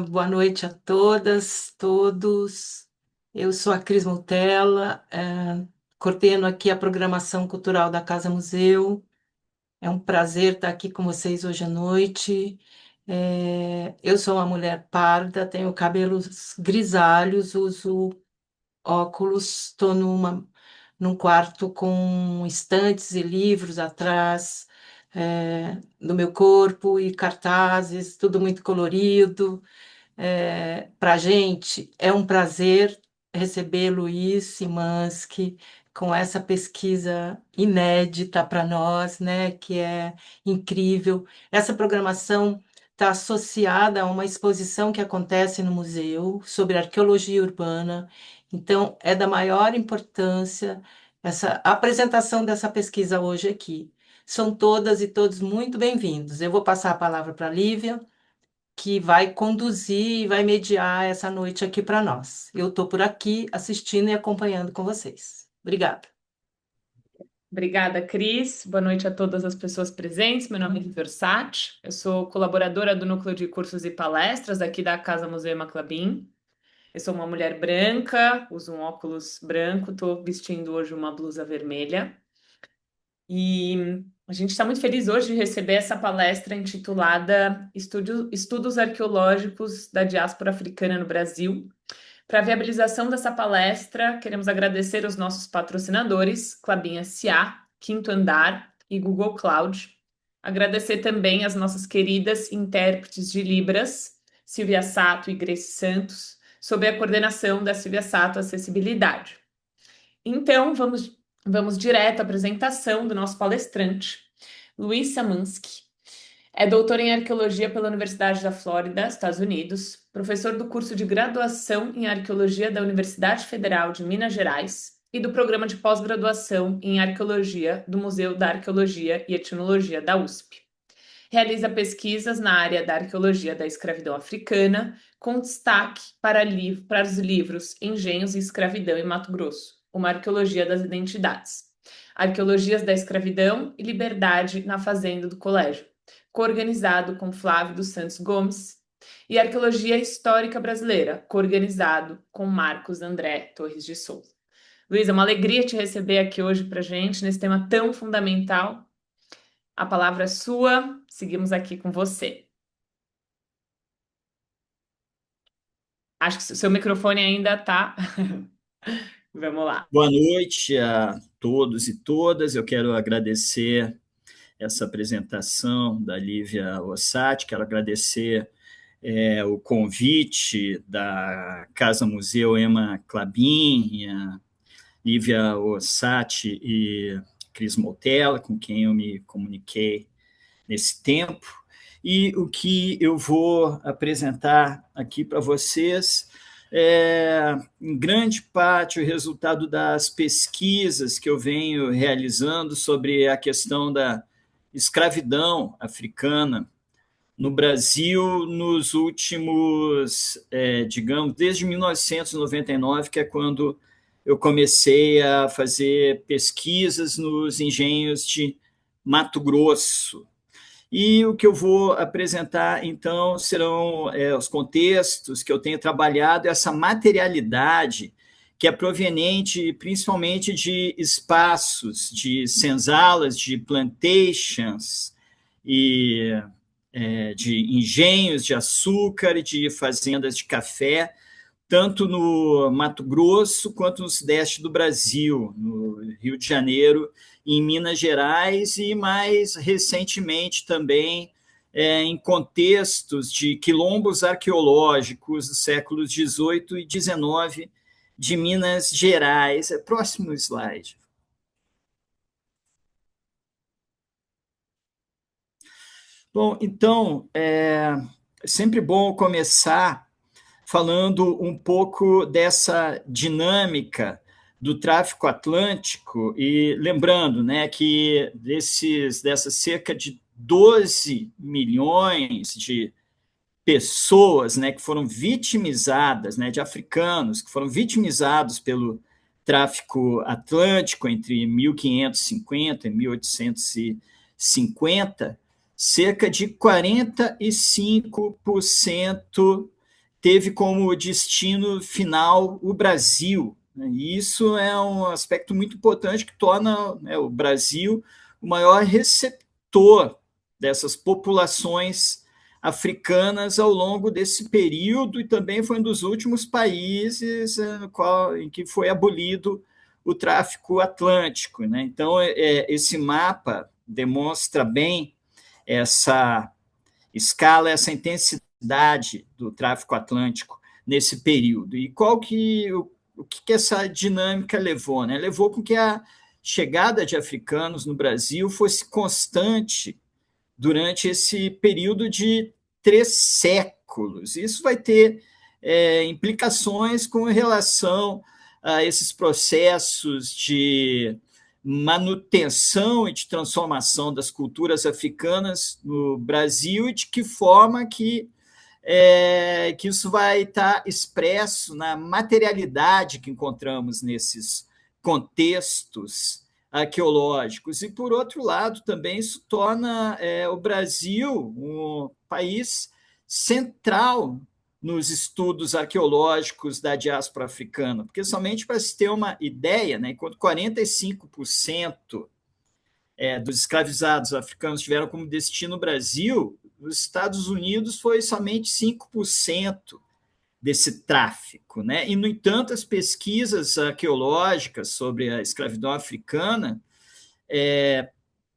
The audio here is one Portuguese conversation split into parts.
Boa noite a todas, todos. Eu sou a Cris Mutella, coordeno aqui a programação cultural da Casa Museu. É um prazer estar aqui com vocês hoje à noite. Eu sou uma mulher parda, tenho cabelos grisalhos, uso óculos, estou num quarto com estantes e livros atrás, do meu corpo e cartazes, tudo muito colorido. Para a gente é um prazer receber Luiz Simansky com essa pesquisa inédita para nós, né, que é incrível. Essa programação está associada a uma exposição que acontece no museu sobre arqueologia urbana. Então, é da maior importância essa a apresentação dessa pesquisa hoje aqui. São todas e todos muito bem-vindos. Eu vou passar a palavra para a Lívia, que vai conduzir e vai mediar essa noite aqui para nós. Eu estou por aqui assistindo e acompanhando com vocês. Obrigada. Obrigada, Cris. Boa noite a todas as pessoas presentes. Meu nome é Lívia Orsatti. Eu sou colaboradora do Núcleo de Cursos e Palestras aqui da Casa Museu Ema Clabin. Eu sou uma mulher branca, uso um óculos branco, estou vestindo hoje uma blusa vermelha. E a gente está muito feliz hoje de receber essa palestra intitulada Estudos Arqueológicos da Diáspora Africana no Brasil. Para a viabilização dessa palestra, queremos agradecer os nossos patrocinadores, Klabin SA, Quinto Andar e Google Cloud. Agradecer também as nossas queridas intérpretes de Libras, Silvia Sato e Grace Santos, sob a coordenação da Silvia Sato Acessibilidade. Então, vamos direto à apresentação do nosso palestrante, Luiz Samansky. É doutor em arqueologia pela Universidade da Flórida, Estados Unidos, professor do curso de graduação em arqueologia da Universidade Federal de Minas Gerais e do programa de pós-graduação em arqueologia do Museu da Arqueologia e Etnologia da USP. Realiza pesquisas na área da arqueologia da escravidão africana, com destaque para os livros Engenhos e Escravidão em Mato Grosso, uma arqueologia das identidades, Arqueologias da Escravidão e Liberdade na Fazenda do Colégio, coorganizado com Flávio dos Santos Gomes, e Arqueologia Histórica Brasileira, coorganizado com Marcos André Torres de Souza. Luísa, é uma alegria te receber aqui hoje para a gente, nesse tema tão fundamental. A palavra é sua, seguimos aqui com você. Acho que o seu microfone ainda está. Vamos lá. Boa noite a todos e todas. Eu quero agradecer essa apresentação da Lívia Orsatti, quero agradecer o convite da Casa Museu Ema Clabin, a Lívia Orsatti e Cris Motella, com quem eu me comuniquei nesse tempo. E o que eu vou apresentar aqui para vocês em grande parte, o resultado das pesquisas que eu venho realizando sobre a questão da escravidão africana no Brasil nos últimos, digamos, desde 1999, que é quando eu comecei a fazer pesquisas nos engenhos de Mato Grosso. E o que eu vou apresentar, então, serão os contextos que eu tenho trabalhado, essa materialidade que é proveniente principalmente de espaços, de senzalas, de plantations e de engenhos de açúcar e de fazendas de café, tanto no Mato Grosso quanto no sudeste do Brasil, no Rio de Janeiro, em Minas Gerais e, mais recentemente, também em contextos de quilombos arqueológicos dos séculos XVIII e XIX de Minas Gerais. Próximo slide. Bom, então, é sempre bom começar falando um pouco dessa dinâmica do tráfico atlântico e lembrando, né, que dessas cerca de 12 milhões de pessoas, né, que foram vitimizadas, né, de africanos que foram vitimizados pelo tráfico atlântico entre 1550 e 1850, cerca de 45% teve como destino final o Brasil, né? E isso é um aspecto muito importante que torna, né, o Brasil o maior receptor dessas populações africanas ao longo desse período, e também foi um dos últimos países em que foi abolido o tráfico atlântico, né? Então, esse mapa demonstra bem essa escala, essa intensidade do tráfico atlântico nesse período. E o que essa dinâmica levou? Né? Levou com que a chegada de africanos no Brasil fosse constante durante esse período de 3 séculos. Isso vai ter implicações com relação a esses processos de manutenção e de transformação das culturas africanas no Brasil, e de que forma que isso vai estar expresso na materialidade que encontramos nesses contextos arqueológicos. E, por outro lado, também isso torna o Brasil um país central nos estudos arqueológicos da diáspora africana, porque somente para se ter uma ideia, né, enquanto 45% dos escravizados africanos tiveram como destino o Brasil, os Estados Unidos foi somente 5% desse tráfico, né? E, no entanto, as pesquisas arqueológicas sobre a escravidão africana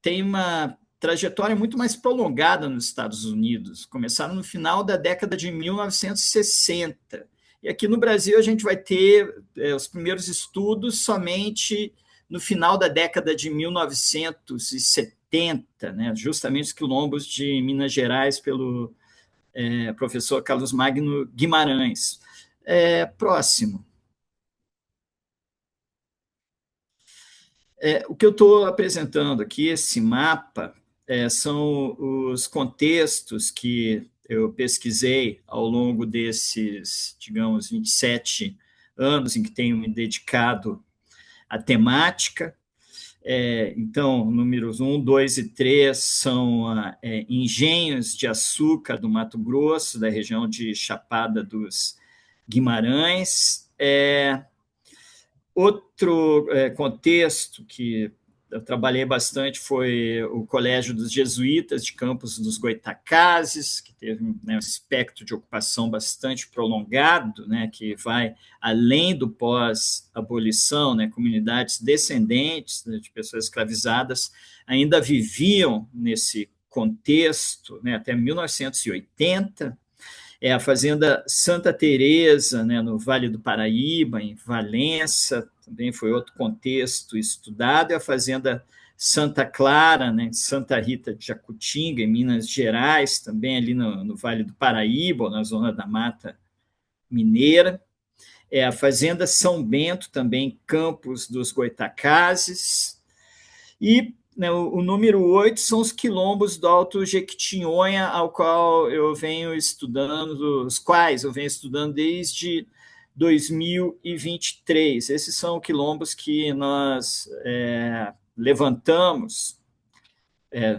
têm uma trajetória muito mais prolongada nos Estados Unidos. Começaram no final da década de 1960. E aqui no Brasil a gente vai ter os primeiros estudos somente no final da década de 1970, né? Justamente os quilombos de Minas Gerais, pelo professor Carlos Magno Guimarães. Próximo. O que eu estou apresentando aqui, esse mapa, são os contextos que eu pesquisei ao longo desses, digamos, 27 anos em que tenho me dedicado à temática. Então, números 1, 2 e 3 são engenhos de açúcar do Mato Grosso, da região de Chapada dos Guimarães. Outro contexto que eu trabalhei bastante foi o Colégio dos Jesuítas de Campos dos Goytacazes, que teve, né, um espectro de ocupação bastante prolongado, né, que vai além do pós-abolição, né, comunidades descendentes, né, de pessoas escravizadas ainda viviam nesse contexto, né, até 1980. A Fazenda Santa Teresa, né, no Vale do Paraíba, em Valença, também foi outro contexto estudado, e a Fazenda Santa Clara, né, em Santa Rita de Jacutinga, em Minas Gerais, também ali no Vale do Paraíba, ou na zona da Mata Mineira. A Fazenda São Bento, também em Campos dos Goytacazes. E, né, o número 8 são os quilombos do Alto Jequitinhonha, ao qual eu venho estudando, os quais eu venho estudando desde 2023. Esses são quilombos que nós levantamos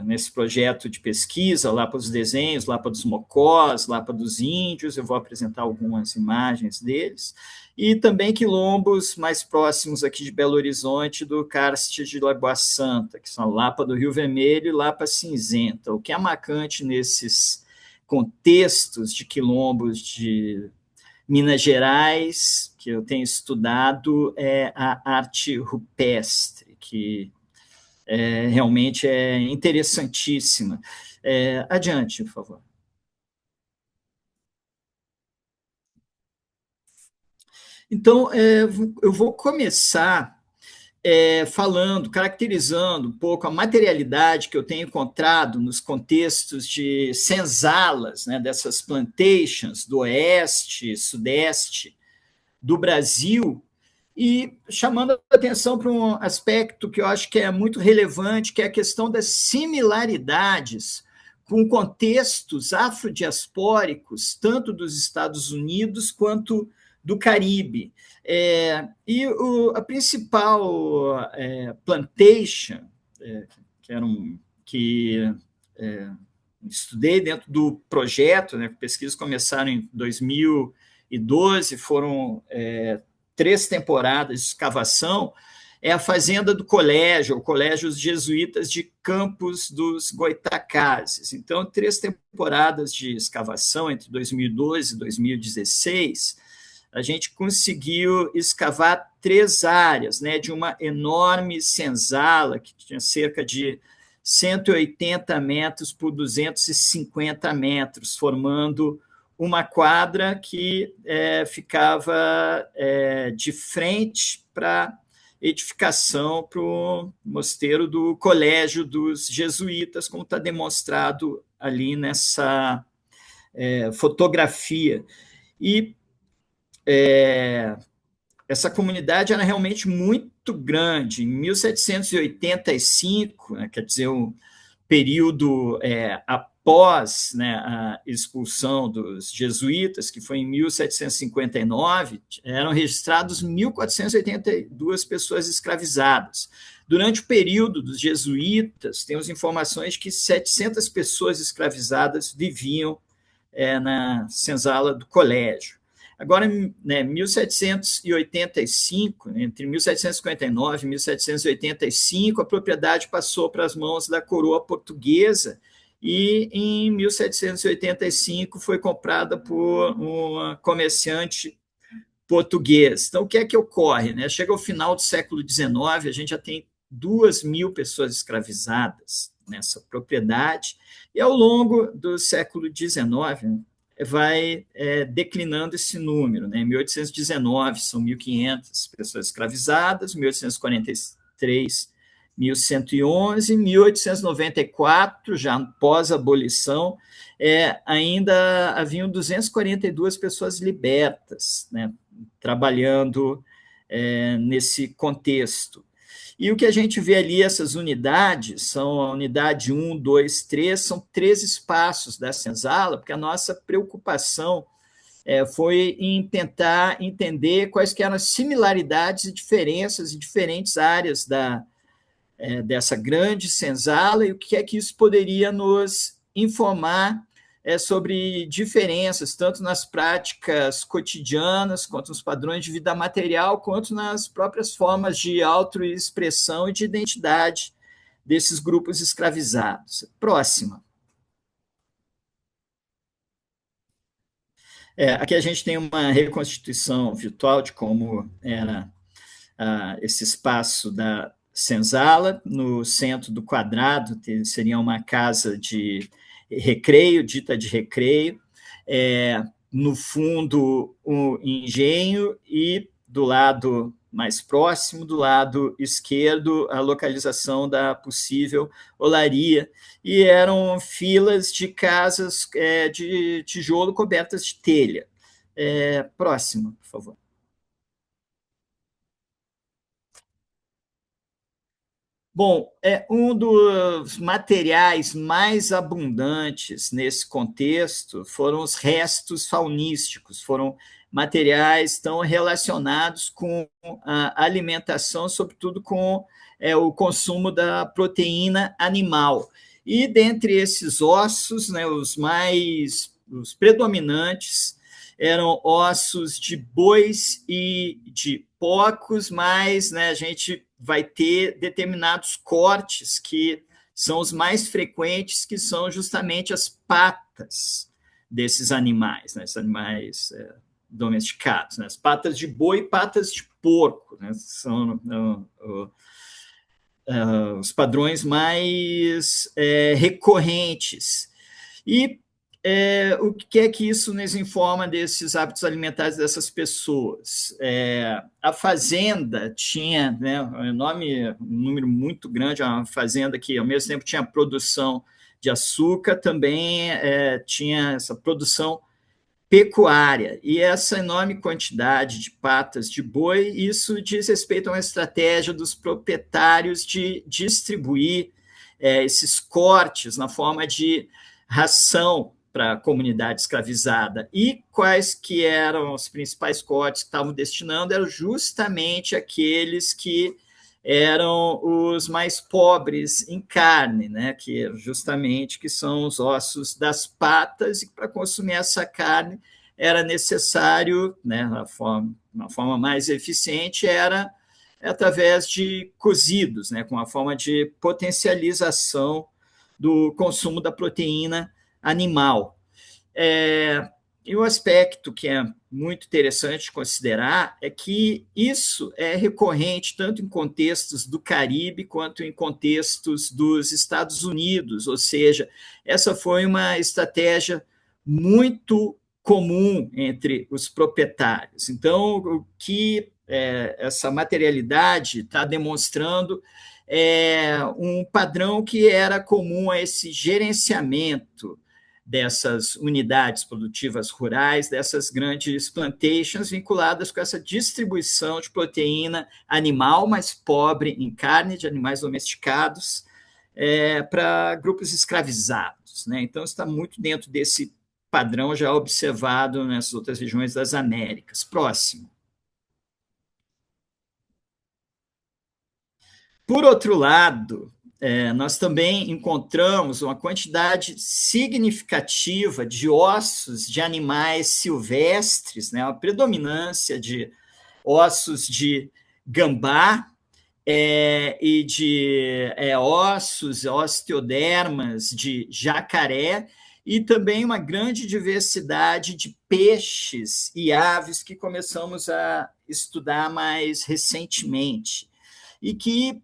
nesse projeto de pesquisa, Lapa dos Desenhos, Lapa dos Mocós, Lapa dos Índios. Eu vou apresentar algumas imagens deles, e também quilombos mais próximos aqui de Belo Horizonte, do Karst de Lagoa Santa, que são Lapa do Rio Vermelho e Lapa Cinzenta. O que é marcante nesses contextos de quilombos de Minas Gerais, que eu tenho estudado, é a arte rupestre, que realmente é interessantíssima. Adiante, por favor. Então, eu vou começar falando, caracterizando um pouco a materialidade que eu tenho encontrado nos contextos de senzalas, né, dessas plantations do oeste, sudeste do Brasil, e chamando a atenção para um aspecto que eu acho que é muito relevante, que é a questão das similaridades com contextos afrodiaspóricos, tanto dos Estados Unidos quanto do Caribe. E a principal plantation, que estudei dentro do projeto, né? Pesquisas começaram em 2012, foram 3 temporadas de escavação, é a fazenda do colégio, o Colégio Jesuítas de Campos dos Goitacazes. Então, 3 temporadas de escavação entre 2012 e 2016, a gente conseguiu escavar 3 áreas, né, de uma enorme senzala que tinha cerca de 180 metros por 250 metros, formando uma quadra que ficava de frente para edificação para o mosteiro do Colégio dos Jesuítas, como está demonstrado ali nessa fotografia. E essa comunidade era realmente muito grande. Em 1785, né, quer dizer, um período após, né, a expulsão dos jesuítas, que foi em 1759, eram registrados 1.482 pessoas escravizadas. Durante o período dos jesuítas, temos informações de que 700 pessoas escravizadas viviam na senzala do colégio. Agora, né, 1785, entre 1759 e 1785, a propriedade passou para as mãos da coroa portuguesa e, em 1785, foi comprada por um comerciante português. Então, o que é que ocorre? Né? Chega ao final do século XIX, a gente já tem 2.000 pessoas escravizadas nessa propriedade, e ao longo do século XIX, vai declinando esse número. Né? Em 1819, são 1.500 pessoas escravizadas, 1843, 1.111, 1894, já pós-abolição, ainda haviam 242 pessoas libertas, né? Trabalhando nesse contexto. E o que a gente vê ali, essas unidades, são a unidade 1, 2, 3, são 3 espaços da senzala, porque a nossa preocupação foi em tentar entender quais que eram as similaridades e diferenças em diferentes áreas dessa grande senzala e o que é que isso poderia nos informar sobre diferenças, tanto nas práticas cotidianas, quanto nos padrões de vida material, quanto nas próprias formas de autoexpressão e de identidade desses grupos escravizados. Próxima. Aqui a gente tem uma reconstituição virtual de como era esse espaço da senzala. No centro do quadrado seria uma casa de recreio, dita de recreio, no fundo o engenho e do lado mais próximo, do lado esquerdo, a localização da possível olaria, e eram filas de casas de tijolo cobertas de telha. Próximo, por favor. Bom, um dos materiais mais abundantes nesse contexto foram os restos faunísticos, foram materiais tão relacionados com a alimentação, sobretudo com o consumo da proteína animal. E dentre esses ossos, né, os predominantes eram ossos de bois e de porcos, mas, né, a gente vai ter determinados cortes que são os mais frequentes, que são justamente as patas desses animais, né, esses animais domesticados, né, as patas de boi e patas de porco, né, são os padrões mais recorrentes. E o que é que isso nos informa desses hábitos alimentares dessas pessoas? A fazenda tinha, né, um número muito grande, uma fazenda que, ao mesmo tempo, tinha produção de açúcar, também tinha essa produção pecuária. E essa enorme quantidade de patas de boi, isso diz respeito a uma estratégia dos proprietários de distribuir esses cortes na forma de ração para a comunidade escravizada. E quais que eram os principais cortes que estavam destinando? Eram justamente aqueles que eram os mais pobres em carne, né, que são os ossos das patas, e para consumir essa carne era necessário, né, uma forma mais eficiente era através de cozidos, né, com a forma de potencialização do consumo da proteína animal. E o aspecto que é muito interessante considerar é que isso é recorrente tanto em contextos do Caribe quanto em contextos dos Estados Unidos, ou seja, essa foi uma estratégia muito comum entre os proprietários. Então, o que essa materialidade está demonstrando um padrão que era comum a esse gerenciamento dessas unidades produtivas rurais, dessas grandes plantations vinculadas com essa distribuição de proteína animal mais pobre em carne de animais domesticados para grupos escravizados, né? Então, está muito dentro desse padrão já observado nessas outras regiões das Américas. Próximo. Por outro lado, nós também encontramos uma quantidade significativa de ossos de animais silvestres, né, uma predominância de ossos de gambá e de ossos, osteodermas de jacaré, e também uma grande diversidade de peixes e aves que começamos a estudar mais recentemente, e que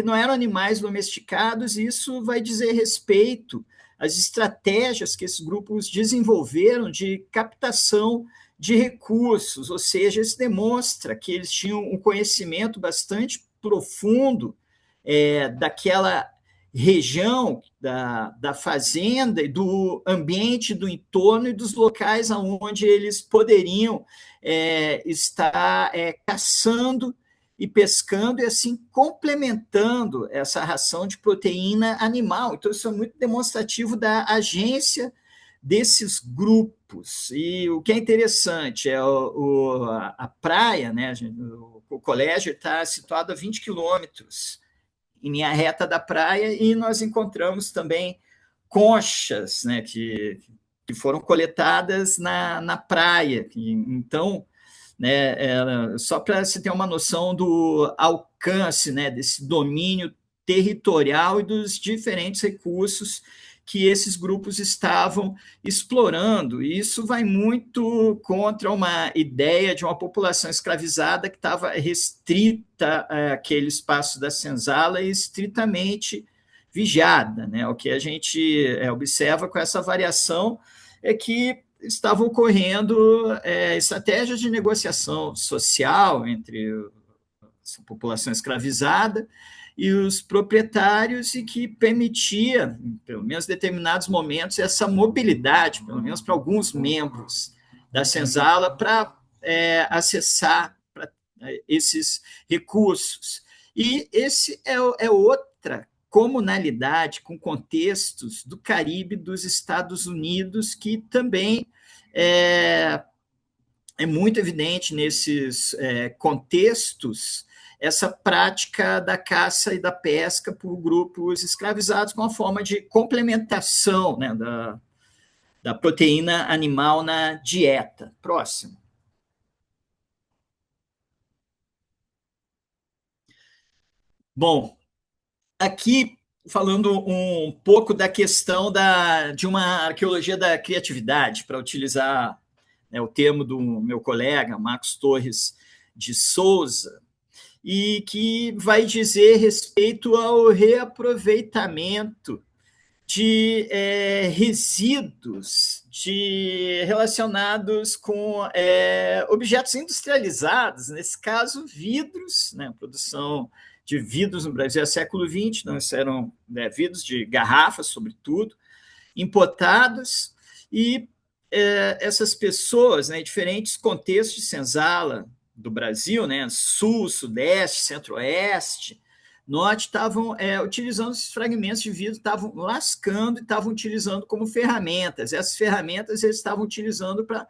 não eram animais domesticados, e isso vai dizer respeito às estratégias que esses grupos desenvolveram de captação de recursos, ou seja, isso demonstra que eles tinham um conhecimento bastante profundo daquela região da fazenda e do ambiente do entorno e dos locais onde eles poderiam estar caçando e pescando, e assim complementando essa ração de proteína animal. Então, isso é muito demonstrativo da agência desses grupos. E o que é interessante é a praia, né? O colégio está situado a 20 quilômetros em linha reta da praia, e nós encontramos também conchas, né, que foram coletadas na praia. Então, né, só para se ter uma noção do alcance, né, desse domínio territorial e dos diferentes recursos que esses grupos estavam explorando. E isso vai muito contra uma ideia de uma população escravizada que estava restrita àquele espaço da senzala e estritamente vigiada, né? O que a gente observa com essa variação é que estavam ocorrendo estratégias de negociação social entre a população escravizada e os proprietários, e que permitia, pelo menos em determinados momentos, essa mobilidade, pelo menos para alguns membros da senzala, para acessar esses recursos. E esse é outra comunalidade com contextos do Caribe, dos Estados Unidos, que também é muito evidente nesses contextos essa prática da caça e da pesca por grupos escravizados com a forma de complementação, né, da proteína animal na dieta. Próximo. Bom, aqui falando um pouco da questão de uma arqueologia da criatividade, para utilizar o termo do meu colega, Marcos Torres de Souza, e que vai dizer respeito ao reaproveitamento de resíduos relacionados com objetos industrializados, nesse caso, vidros, né, produção de vidros no Brasil é século XX, não eram vidros de garrafas, sobretudo, importados, e essas pessoas, né, em diferentes contextos de senzala do Brasil, né, sul, sudeste, centro-oeste, norte, estavam utilizando esses fragmentos de vidro, estavam lascando e estavam utilizando como ferramentas. Essas ferramentas eles estavam utilizando para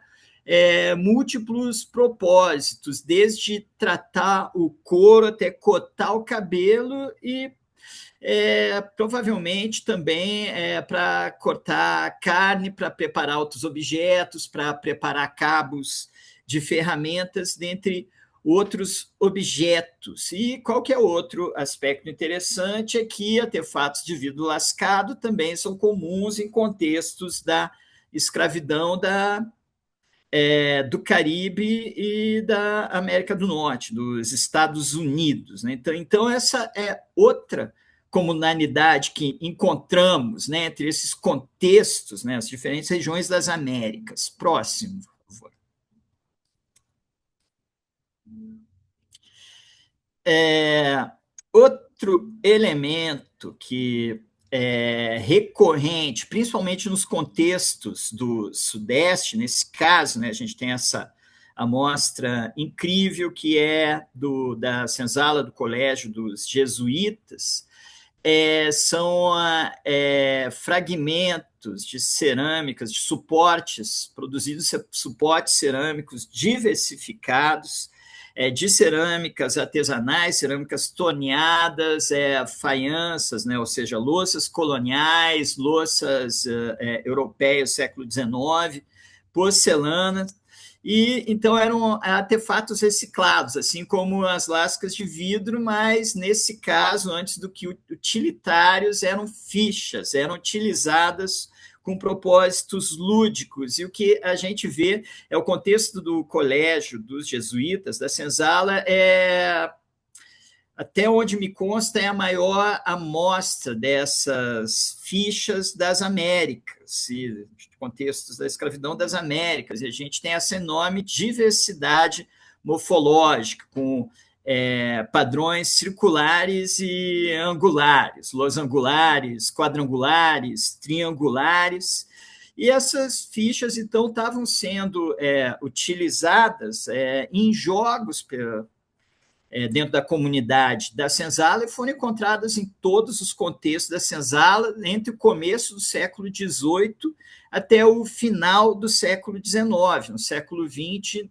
múltiplos propósitos, desde tratar o couro até cortar o cabelo e provavelmente também para cortar carne, para preparar outros objetos, para preparar cabos de ferramentas, dentre outros objetos. E qualquer outro aspecto interessante é que artefatos de vidro lascado também são comuns em contextos da escravidão do Caribe e da América do Norte, dos Estados Unidos. Né? Então, essa é outra comunalidade que encontramos, né, entre esses contextos, né, as diferentes regiões das Américas. Próximo, por favor. Outro elemento que é recorrente, principalmente nos contextos do Sudeste, nesse caso, né, a gente tem essa amostra incrível que é da senzala do Colégio dos Jesuítas, são fragmentos de cerâmicas, de suportes, produzidos suportes cerâmicos diversificados, de cerâmicas artesanais, cerâmicas torneadas, faianças, né, ou seja, louças coloniais, louças europeias do século XIX, porcelanas, e então eram artefatos reciclados, assim como as lascas de vidro, mas nesse caso, antes do que utilitários, eram fichas, eram utilizadas com propósitos lúdicos. E o que a gente vê é o contexto do colégio dos jesuítas, da senzala, até onde me consta, é a maior amostra dessas fichas das Américas, e contextos da escravidão das Américas, e a gente tem essa enorme diversidade morfológica, com padrões circulares e angulares, losangulares, quadrangulares, triangulares, e essas fichas, então, estavam sendo utilizadas em jogos dentro da comunidade da senzala e foram encontradas em todos os contextos da senzala entre o começo do século XVIII até o final do século XIX. No século XX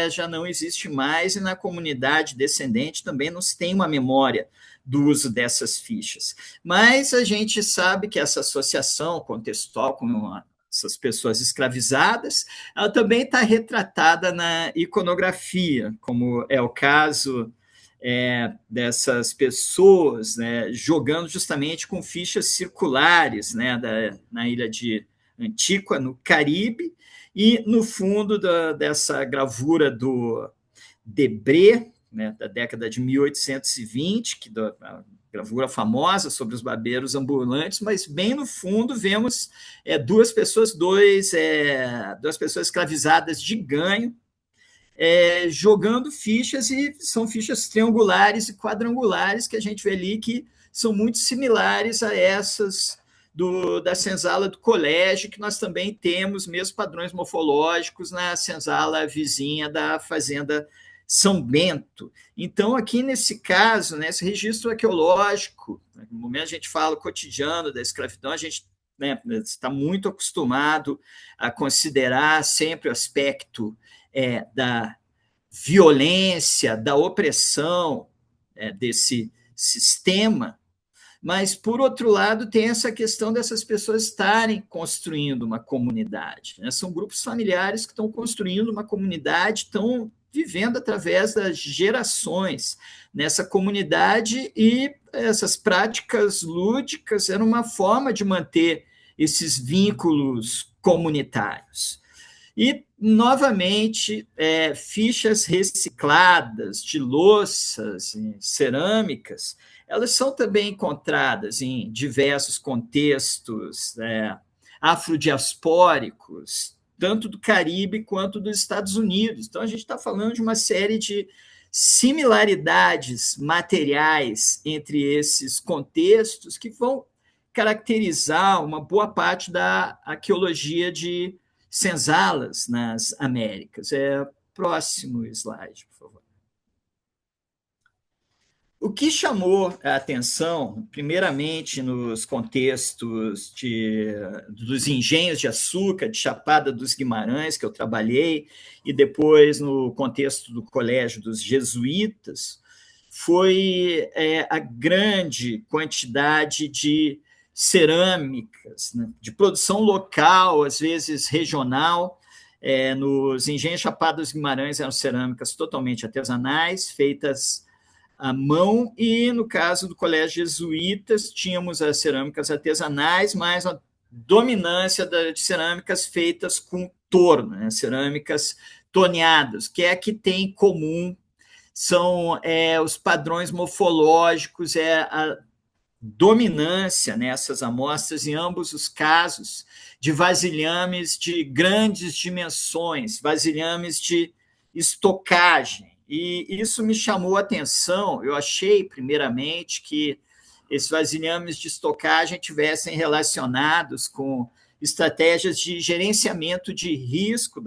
já não existe mais, e na comunidade descendente também não se tem uma memória do uso dessas fichas. Mas a gente sabe que essa associação contextual com essas pessoas escravizadas, ela também está retratada na iconografia, como é o caso dessas pessoas, né, jogando justamente com fichas circulares, né, na ilha de Antíqua, no Caribe, e no fundo dessa gravura do Debré, né, da década de 1820, que a gravura famosa sobre os barbeiros ambulantes, mas bem no fundo vemos duas pessoas escravizadas de ganho, jogando fichas, e são fichas triangulares e quadrangulares que a gente vê ali que são muito similares a essas da senzala do colégio, que nós também temos mesmo padrões morfológicos na senzala vizinha da fazenda São Bento. Então, aqui nesse caso, nesse registro arqueológico, no momento a gente fala o cotidiano da escravidão, a gente está muito acostumado a considerar sempre o aspecto da violência, da opressão desse sistema, mas, por outro lado, tem essa questão dessas pessoas estarem construindo uma comunidade. Né? São grupos familiares que estão construindo uma comunidade, estão vivendo através das gerações nessa comunidade, e essas práticas lúdicas eram uma forma de manter esses vínculos comunitários. E, novamente, fichas recicladas de louças, cerâmicas, elas são também encontradas em diversos contextos afrodiaspóricos, tanto do Caribe quanto dos Estados Unidos. Então, a gente está falando de uma série de similaridades materiais entre esses contextos que vão caracterizar uma boa parte da arqueologia de senzalas nas Américas. Próximo slide, por favor. o que chamou a atenção, primeiramente nos contextos dos engenhos de açúcar, de Chapada dos Guimarães, que eu trabalhei, e depois no contexto do Colégio dos Jesuítas, foi a grande quantidade de cerâmicas, né, de produção local, às vezes regional. Nos engenhos Chapada dos Guimarães eram cerâmicas totalmente artesanais, feitas à mão, e no caso do Colégio Jesuítas, tínhamos as cerâmicas artesanais, mas a dominância de cerâmicas feitas com torno, né, cerâmicas torneadas, que é a que tem em comum, são os padrões morfológicos, a dominância nessas amostras, em ambos os casos, de vasilhames de grandes dimensões, vasilhames de estocagem. E isso me chamou a atenção. Eu achei, primeiramente, que esses vasilhames de estocagem tivessem relacionados com estratégias de gerenciamento de risco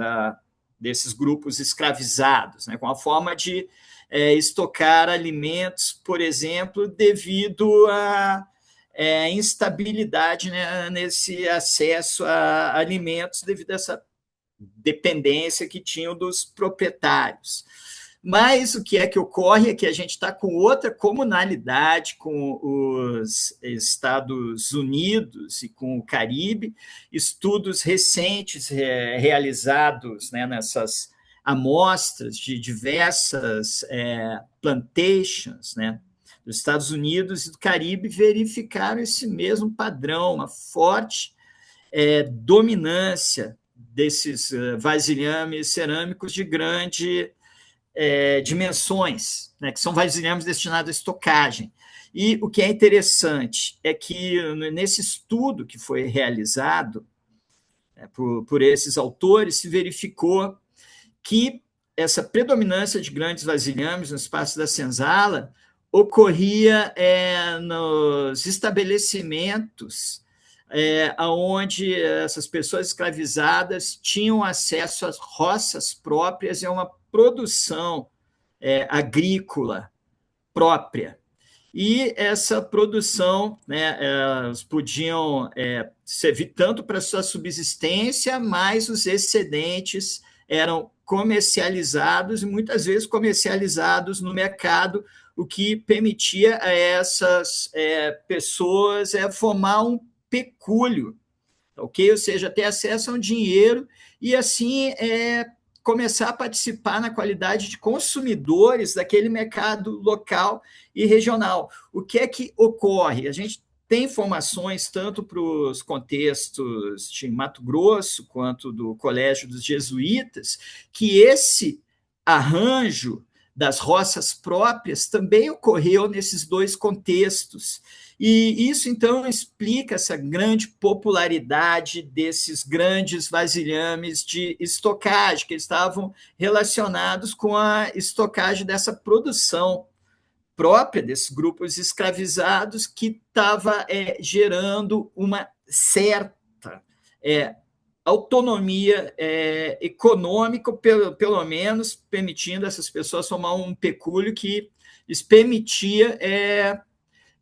desses grupos escravizados, né, com a forma de estocar alimentos, por exemplo, devido à instabilidade, né, nesse acesso a alimentos, devido a essa dependência que tinham dos proprietários. Mas o que é que ocorre é que a gente está com outra comunalidade, com os Estados Unidos e com o Caribe, estudos recentes realizados, né, nessas amostras de diversas plantations, né, dos Estados Unidos e do Caribe, verificaram esse mesmo padrão, uma forte dominância desses vasilhames cerâmicos de grande dimensões, né, que são vasilhames destinados à estocagem. E o que é interessante é que, nesse estudo que foi realizado por esses autores, se verificou que essa predominância de grandes vasilhames no espaço da senzala ocorria nos estabelecimentos onde essas pessoas escravizadas tinham acesso às roças próprias e a uma produção agrícola própria. E essa produção, né, elas podiam servir tanto para sua subsistência, mas os excedentes eram comercializados, e muitas vezes comercializados no mercado, o que permitia a essas pessoas formar um pecúlio, ok? Ou seja, ter acesso a um dinheiro e, assim, começar a participar na qualidade de consumidores daquele mercado local e regional. O que é que ocorre? A gente tem informações tanto para os contextos de Mato Grosso quanto do Colégio dos Jesuítas, que esse arranjo das roças próprias também ocorreu nesses dois contextos. E isso, então, explica essa grande popularidade desses grandes vasilhames de estocagem, que estavam relacionados com a estocagem dessa produção própria desses grupos escravizados, que estava gerando uma certa autonomia econômica, pelo menos permitindo essas pessoas formar um pecúlio que lhes permitia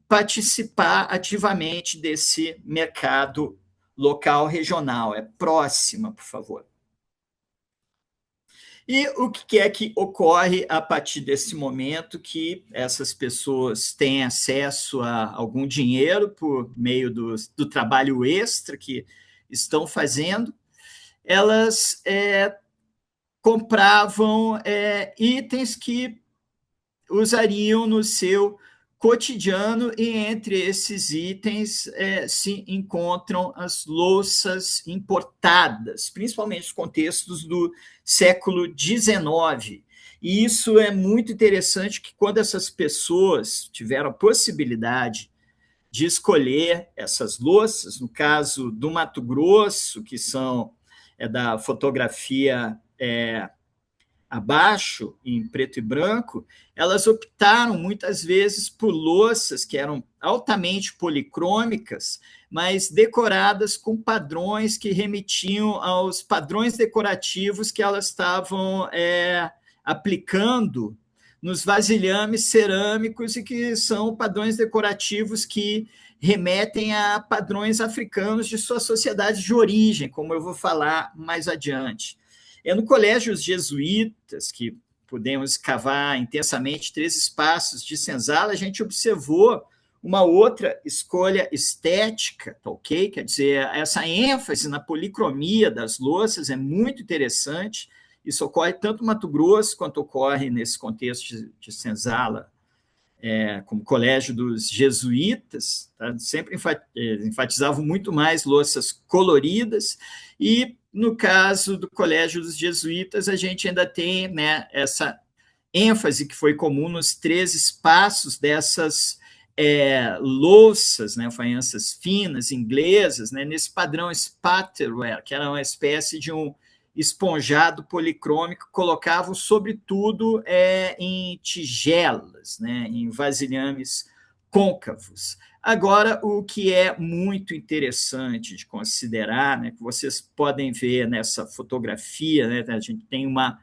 participar ativamente desse mercado local, regional. Próxima, por favor. E o que é que ocorre a partir desse momento que essas pessoas têm acesso a algum dinheiro por meio do trabalho extra que estão fazendo? Elas compravam itens que usariam no seu cotidiano, e entre esses itens se encontram as louças importadas, principalmente nos contextos do século XIX. E isso é muito interessante, que quando essas pessoas tiveram a possibilidade de escolher essas louças, no caso do Mato Grosso, que são da fotografia abaixo, em preto e branco, elas optaram muitas vezes por louças que eram altamente policrômicas, mas decoradas com padrões que remetiam aos padrões decorativos que elas estavam aplicando nos vasilhames cerâmicos e que são padrões decorativos que remetem a padrões africanos de suas sociedades de origem, como eu vou falar mais adiante. É no Colégio dos Jesuítas, que pudemos escavar intensamente 3 espaços de senzala, a gente observou uma outra escolha estética, tá ok? Quer dizer, essa ênfase na policromia das louças é muito interessante. Isso ocorre tanto no Mato Grosso quanto ocorre nesse contexto de senzala, como Colégio dos Jesuítas, tá? Sempre enfatizavam muito mais louças coloridas, e no caso do Colégio dos Jesuítas, a gente ainda tem, né, essa ênfase que foi comum nos 3 espaços dessas louças, né, faianças finas, inglesas, né, nesse padrão spatterware, que era uma espécie de um esponjado policrômico, colocavam sobretudo em tigelas, né, em vasilhames côncavos. Agora, o que é muito interessante de considerar, né, que vocês podem ver nessa fotografia, né, a gente tem uma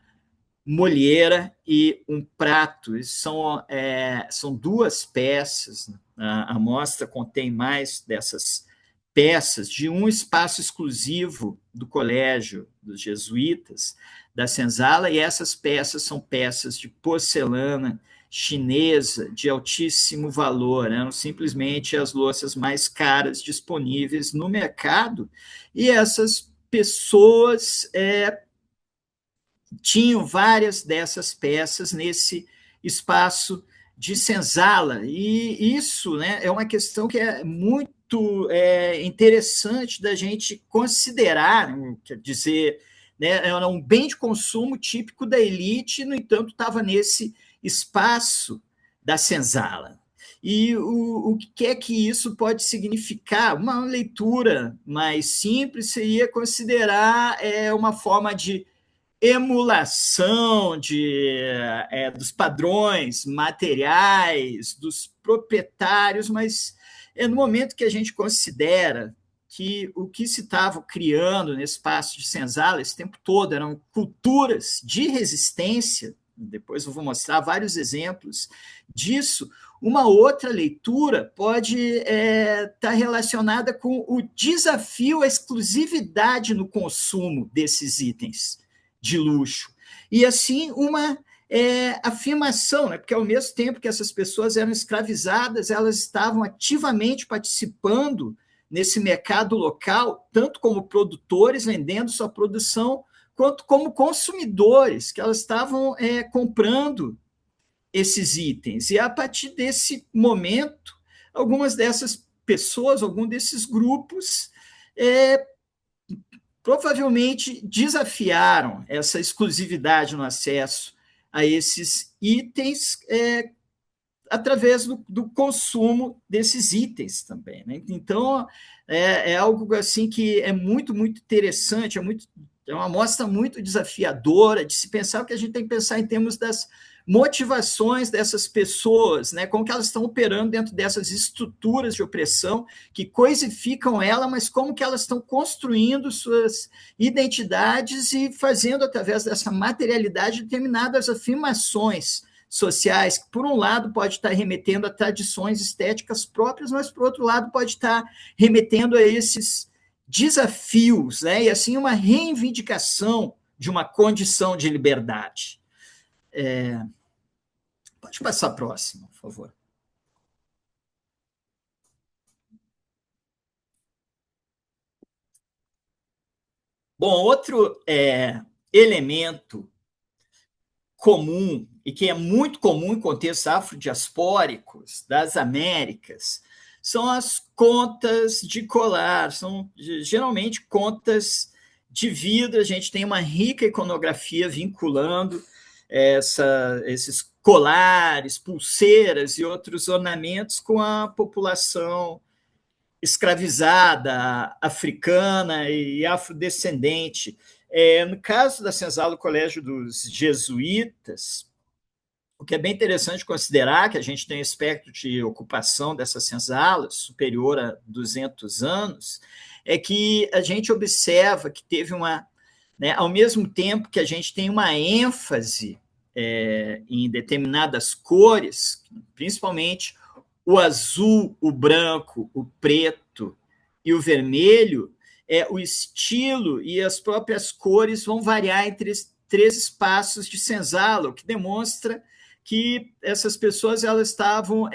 molheira e um prato. São 2 peças. A amostra contém mais dessas peças de um espaço exclusivo do Colégio dos Jesuítas, da senzala, e essas peças são peças de porcelana chinesa de altíssimo valor, eram simplesmente as louças mais caras disponíveis no mercado, e essas pessoas tinham várias dessas peças nesse espaço de senzala. E isso, né, é uma questão que é muito interessante da gente considerar, quer dizer, né, era um bem de consumo típico da elite, no entanto, estava nesse espaço da senzala. E o que é que isso pode significar? Uma leitura mais simples seria considerar uma forma de emulação dos padrões materiais, dos proprietários, mas no momento que a gente considera que o que se estava criando nesse espaço de senzala esse tempo todo eram culturas de resistência, depois eu vou mostrar vários exemplos disso, uma outra leitura pode estar relacionada com o desafio à exclusividade no consumo desses itens de luxo. E, assim, uma afirmação, né? Porque, ao mesmo tempo que essas pessoas eram escravizadas, elas estavam ativamente participando nesse mercado local, tanto como produtores, vendendo sua produção, quanto como consumidores, que elas estavam comprando esses itens. E, a partir desse momento, algumas dessas pessoas, algum desses grupos, provavelmente desafiaram essa exclusividade no acesso a esses itens através do consumo desses itens também, né? Então, algo assim que é muito, muito interessante, é uma amostra muito desafiadora de se pensar, o que a gente tem que pensar em termos das motivações dessas pessoas, né? Como que elas estão operando dentro dessas estruturas de opressão que coisificam ela, mas como que elas estão construindo suas identidades e fazendo, através dessa materialidade, determinadas afirmações sociais, que, por um lado, pode estar remetendo a tradições estéticas próprias, mas, por outro lado, pode estar remetendo a esses desafios, né? E, assim, uma reivindicação de uma condição de liberdade. Pode passar a próxima, por favor. Bom, outro elemento comum, e que é muito comum em contextos afrodiaspóricos das Américas, são as contas de colar, são geralmente contas de vidro. A gente tem uma rica iconografia vinculando esses colares, pulseiras e outros ornamentos com a população escravizada, africana e afrodescendente. No caso da senzala do Colégio dos Jesuítas, o que é bem interessante considerar, que a gente tem um espectro de ocupação dessas senzalas superior a 200 anos, é que a gente observa que teve uma, né, ao mesmo tempo que a gente tem uma ênfase em determinadas cores, principalmente o azul, o branco, o preto e o vermelho, o estilo e as próprias cores vão variar entre 3 espaços de senzala, o que demonstra que essas pessoas elas estavam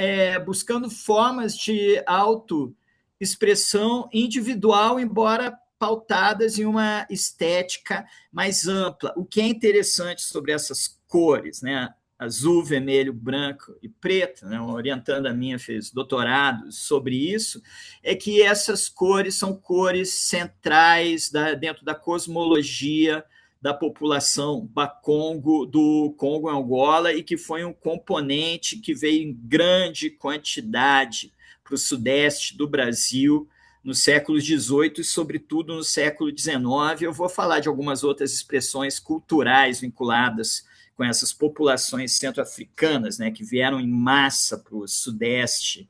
buscando formas de autoexpressão individual, embora pautadas em uma estética mais ampla. O que é interessante sobre essas cores, né? Azul, vermelho, branco e preto, né? Uma orientanda minha fez doutorado sobre isso, é que essas cores são cores centrais dentro da cosmologia da população Bakongo do Congo Angola e que foi um componente que veio em grande quantidade para o sudeste do Brasil no século XVIII e, sobretudo, no século XIX. Eu vou falar de algumas outras expressões culturais vinculadas com essas populações centro-africanas, né, que vieram em massa para o sudeste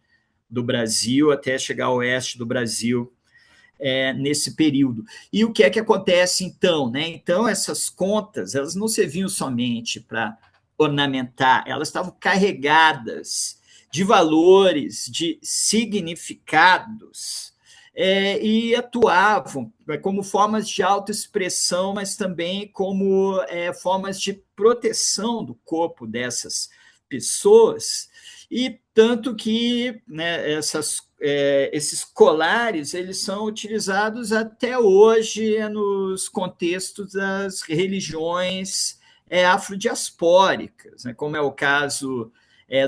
do Brasil até chegar ao oeste do Brasil nesse período. E o que é que acontece então? Né? Então, essas contas elas não serviam somente para ornamentar, elas estavam carregadas de valores, de significados, e atuavam como formas de autoexpressão, mas também como formas de proteção do corpo dessas pessoas, e tanto que, né, esses colares eles são utilizados até hoje nos contextos das religiões afrodiaspóricas, né, como é o caso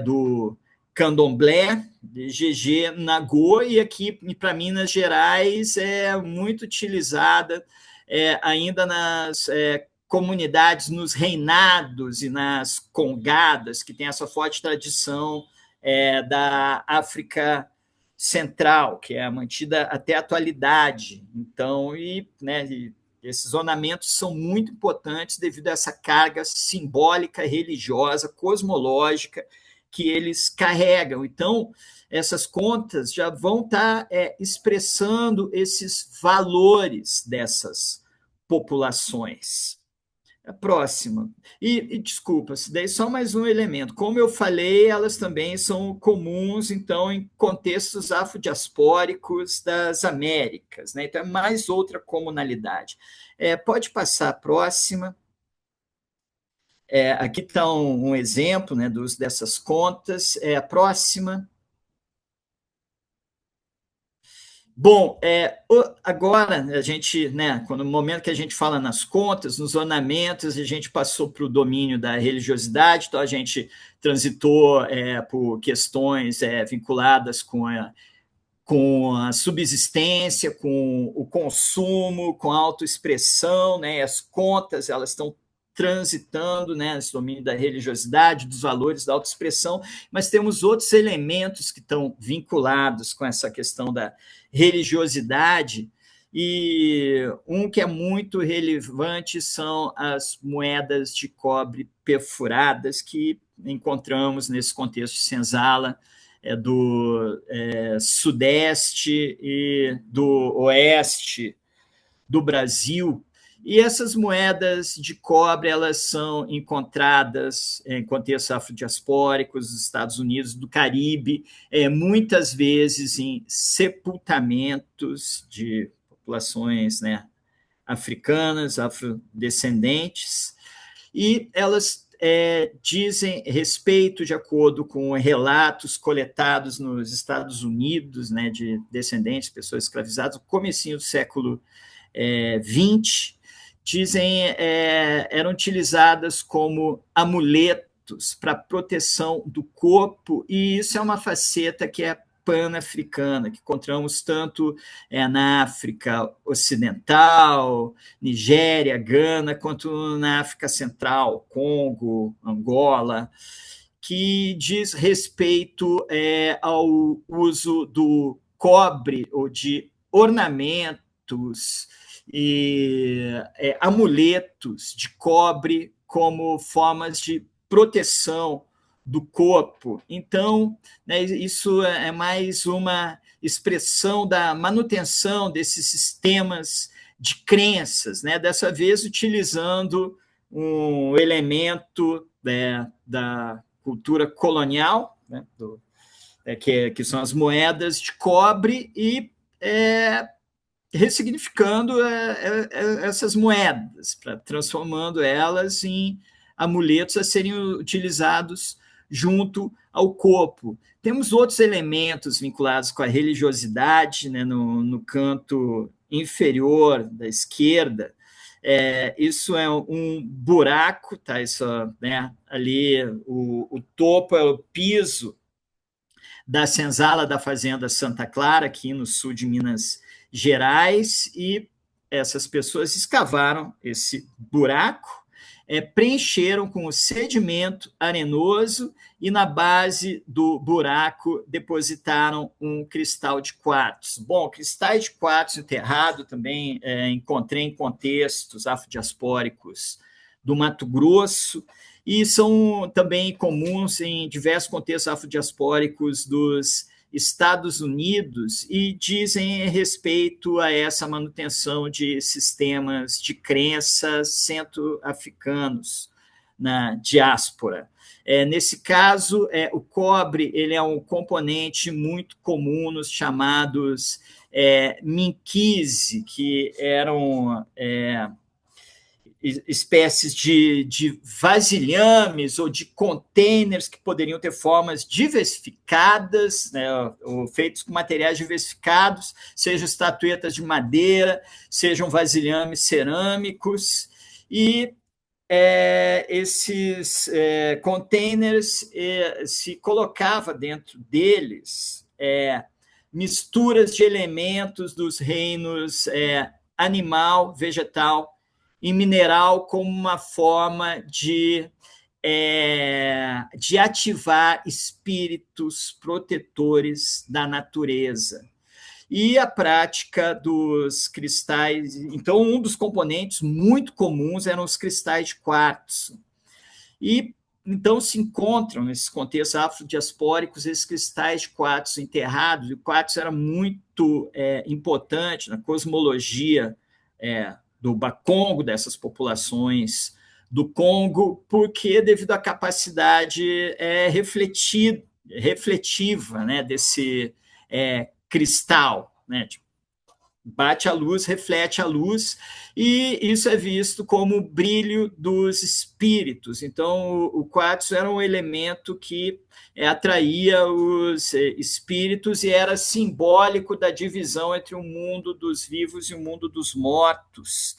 do candomblé, de Gégé Nagô, e aqui para Minas Gerais é muito utilizada ainda nas comunidades, nos reinados e nas congadas, que tem essa forte tradição da África Central, que é mantida até a atualidade. Então, esses ornamentos são muito importantes devido a essa carga simbólica, religiosa, cosmológica que eles carregam. Então, essas contas já vão estar expressando esses valores dessas populações. A próxima. Desculpa, daí só mais um elemento. Como eu falei, elas também são comuns, então, em contextos afrodiaspóricos das Américas, né? Então, é mais outra comunalidade. Pode passar a próxima. Aqui está um exemplo, né, do uso dessas contas. A próxima. Bom, agora a gente, né, no momento que a gente fala nas contas, nos ornamentos, a gente passou para o domínio da religiosidade, então a gente transitou por questões vinculadas com a subsistência, com o consumo, com a autoexpressão, né? As contas elas estão transitando, né, nesse domínio da religiosidade, dos valores da autoexpressão, mas temos outros elementos que estão vinculados com essa questão da religiosidade, e um que é muito relevante são as moedas de cobre perfuradas que encontramos nesse contexto de senzala, do sudeste e do oeste do Brasil. E essas moedas de cobre elas são encontradas em contextos afrodiaspóricos dos Estados Unidos, do Caribe, muitas vezes em sepultamentos de populações, né, africanas, afrodescendentes, e elas dizem respeito, de acordo com relatos coletados nos Estados Unidos, né, de descendentes de pessoas escravizadas, no comecinho do século XX, dizem eram utilizadas como amuletos para proteção do corpo, e isso é uma faceta que é pan-africana, que encontramos tanto na África Ocidental, Nigéria, Gana, quanto na África Central, Congo, Angola, que diz respeito ao uso do cobre ou de ornamentos e amuletos de cobre como formas de proteção do corpo. Então, né, isso é mais uma expressão da manutenção desses sistemas de crenças, né, dessa vez utilizando um elemento da cultura colonial, né, que são as moedas de cobre, e ressignificando essas moedas, transformando elas em amuletos a serem utilizados junto ao corpo. Temos outros elementos vinculados com a religiosidade, né, no canto inferior da esquerda. Isso é um buraco, tá? Isso, né, ali o topo é o piso da senzala da Fazenda Santa Clara, aqui no sul de Minas Gerais, e essas pessoas escavaram esse buraco, preencheram com o sedimento arenoso e na base do buraco depositaram um cristal de quartzo. Bom, cristais de quartzo enterrado também encontrei em contextos afrodiaspóricos do Mato Grosso, e são também comuns em diversos contextos afrodiaspóricos dos Estados Unidos, e dizem respeito a essa manutenção de sistemas de crença centro-africanos na diáspora. Nesse caso, o cobre ele é um componente muito comum nos chamados minquise, que eram espécies de vasilhames ou de containers que poderiam ter formas diversificadas, né, ou feitos com materiais diversificados, sejam estatuetas de madeira, sejam vasilhames cerâmicos, e esses containers se colocava dentro deles misturas de elementos dos reinos animal, vegetal e mineral, como uma forma de ativar espíritos protetores da natureza. E a prática dos cristais... Então, um dos componentes muito comuns eram os cristais de quartzo. E, então, se encontram, nesses contextos afrodiaspóricos, esses cristais de quartzo enterrados, e o quartzo era muito importante na cosmologia do Bakongo, dessas populações do Congo, porque devido à capacidade refletiva, né, desse cristal, né, tipo, bate a luz, reflete a luz, e isso é visto como o brilho dos espíritos. Então, o quartzo era um elemento que atraía os espíritos e era simbólico da divisão entre o mundo dos vivos e o mundo dos mortos,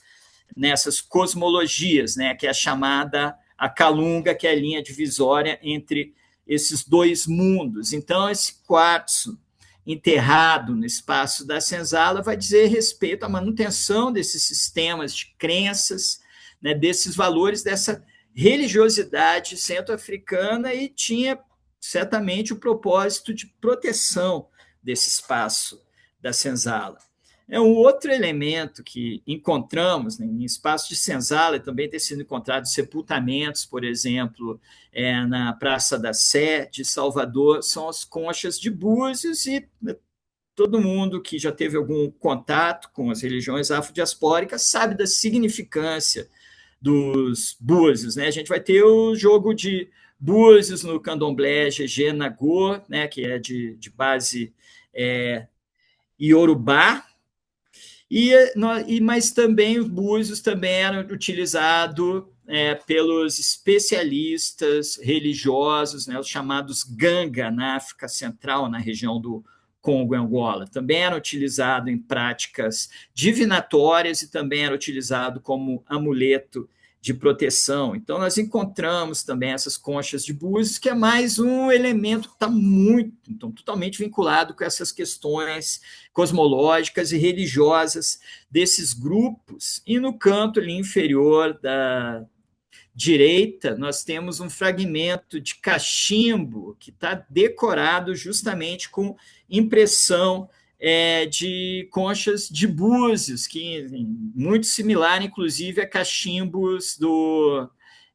nessas cosmologias, né, que é a chamada a Calunga, que é a linha divisória entre esses dois mundos. Então, esse quartzo enterrado no espaço da senzala vai dizer respeito à manutenção desses sistemas de crenças, né, desses valores, dessa religiosidade centro-africana, e tinha certamente o propósito de proteção desse espaço da senzala. Um outro elemento que encontramos, né, em espaço de senzala, também tem sido encontrado sepultamentos, por exemplo, na Praça da Sé de Salvador, são as conchas de búzios, e todo mundo que já teve algum contato com as religiões afrodiaspóricas sabe da significância dos búzios, né? A gente vai ter o jogo de búzios no candomblé Gegé Nagô, né, que é de base iorubá, mas também os búzios também eram utilizados pelos especialistas religiosos, né, os chamados Ganga, na África Central, na região do Congo e Angola. Também era utilizado em práticas divinatórias e também era utilizado como amuleto de proteção. Então, nós encontramos também essas conchas de búzios, que é mais um elemento que está totalmente vinculado com essas questões cosmológicas e religiosas desses grupos. E no canto ali inferior da direita, nós temos um fragmento de cachimbo que está decorado justamente com impressão de conchas de búzios, que muito similar, inclusive, a cachimbos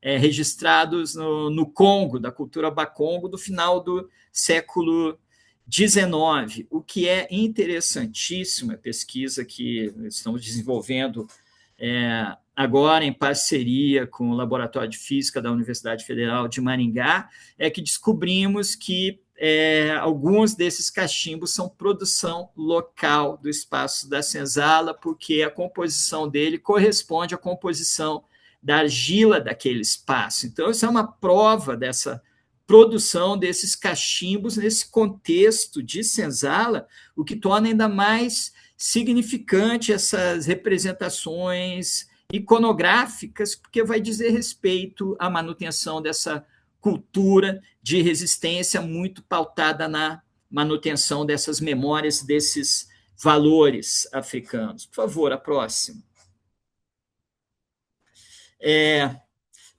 registrados no Congo, da cultura Bakongo, do final do século XIX. O que é interessantíssimo, a pesquisa que estamos desenvolvendo agora em parceria com o Laboratório de Física da Universidade Federal de Maringá, é que descobrimos que alguns desses cachimbos são produção local do espaço da senzala, porque a composição dele corresponde à composição da argila daquele espaço. Então, isso é uma prova dessa produção desses cachimbos nesse contexto de senzala, o que torna ainda mais significante essas representações iconográficas, porque vai dizer respeito à manutenção dessa cultura de resistência muito pautada na manutenção dessas memórias, desses valores africanos. Por favor, a próxima.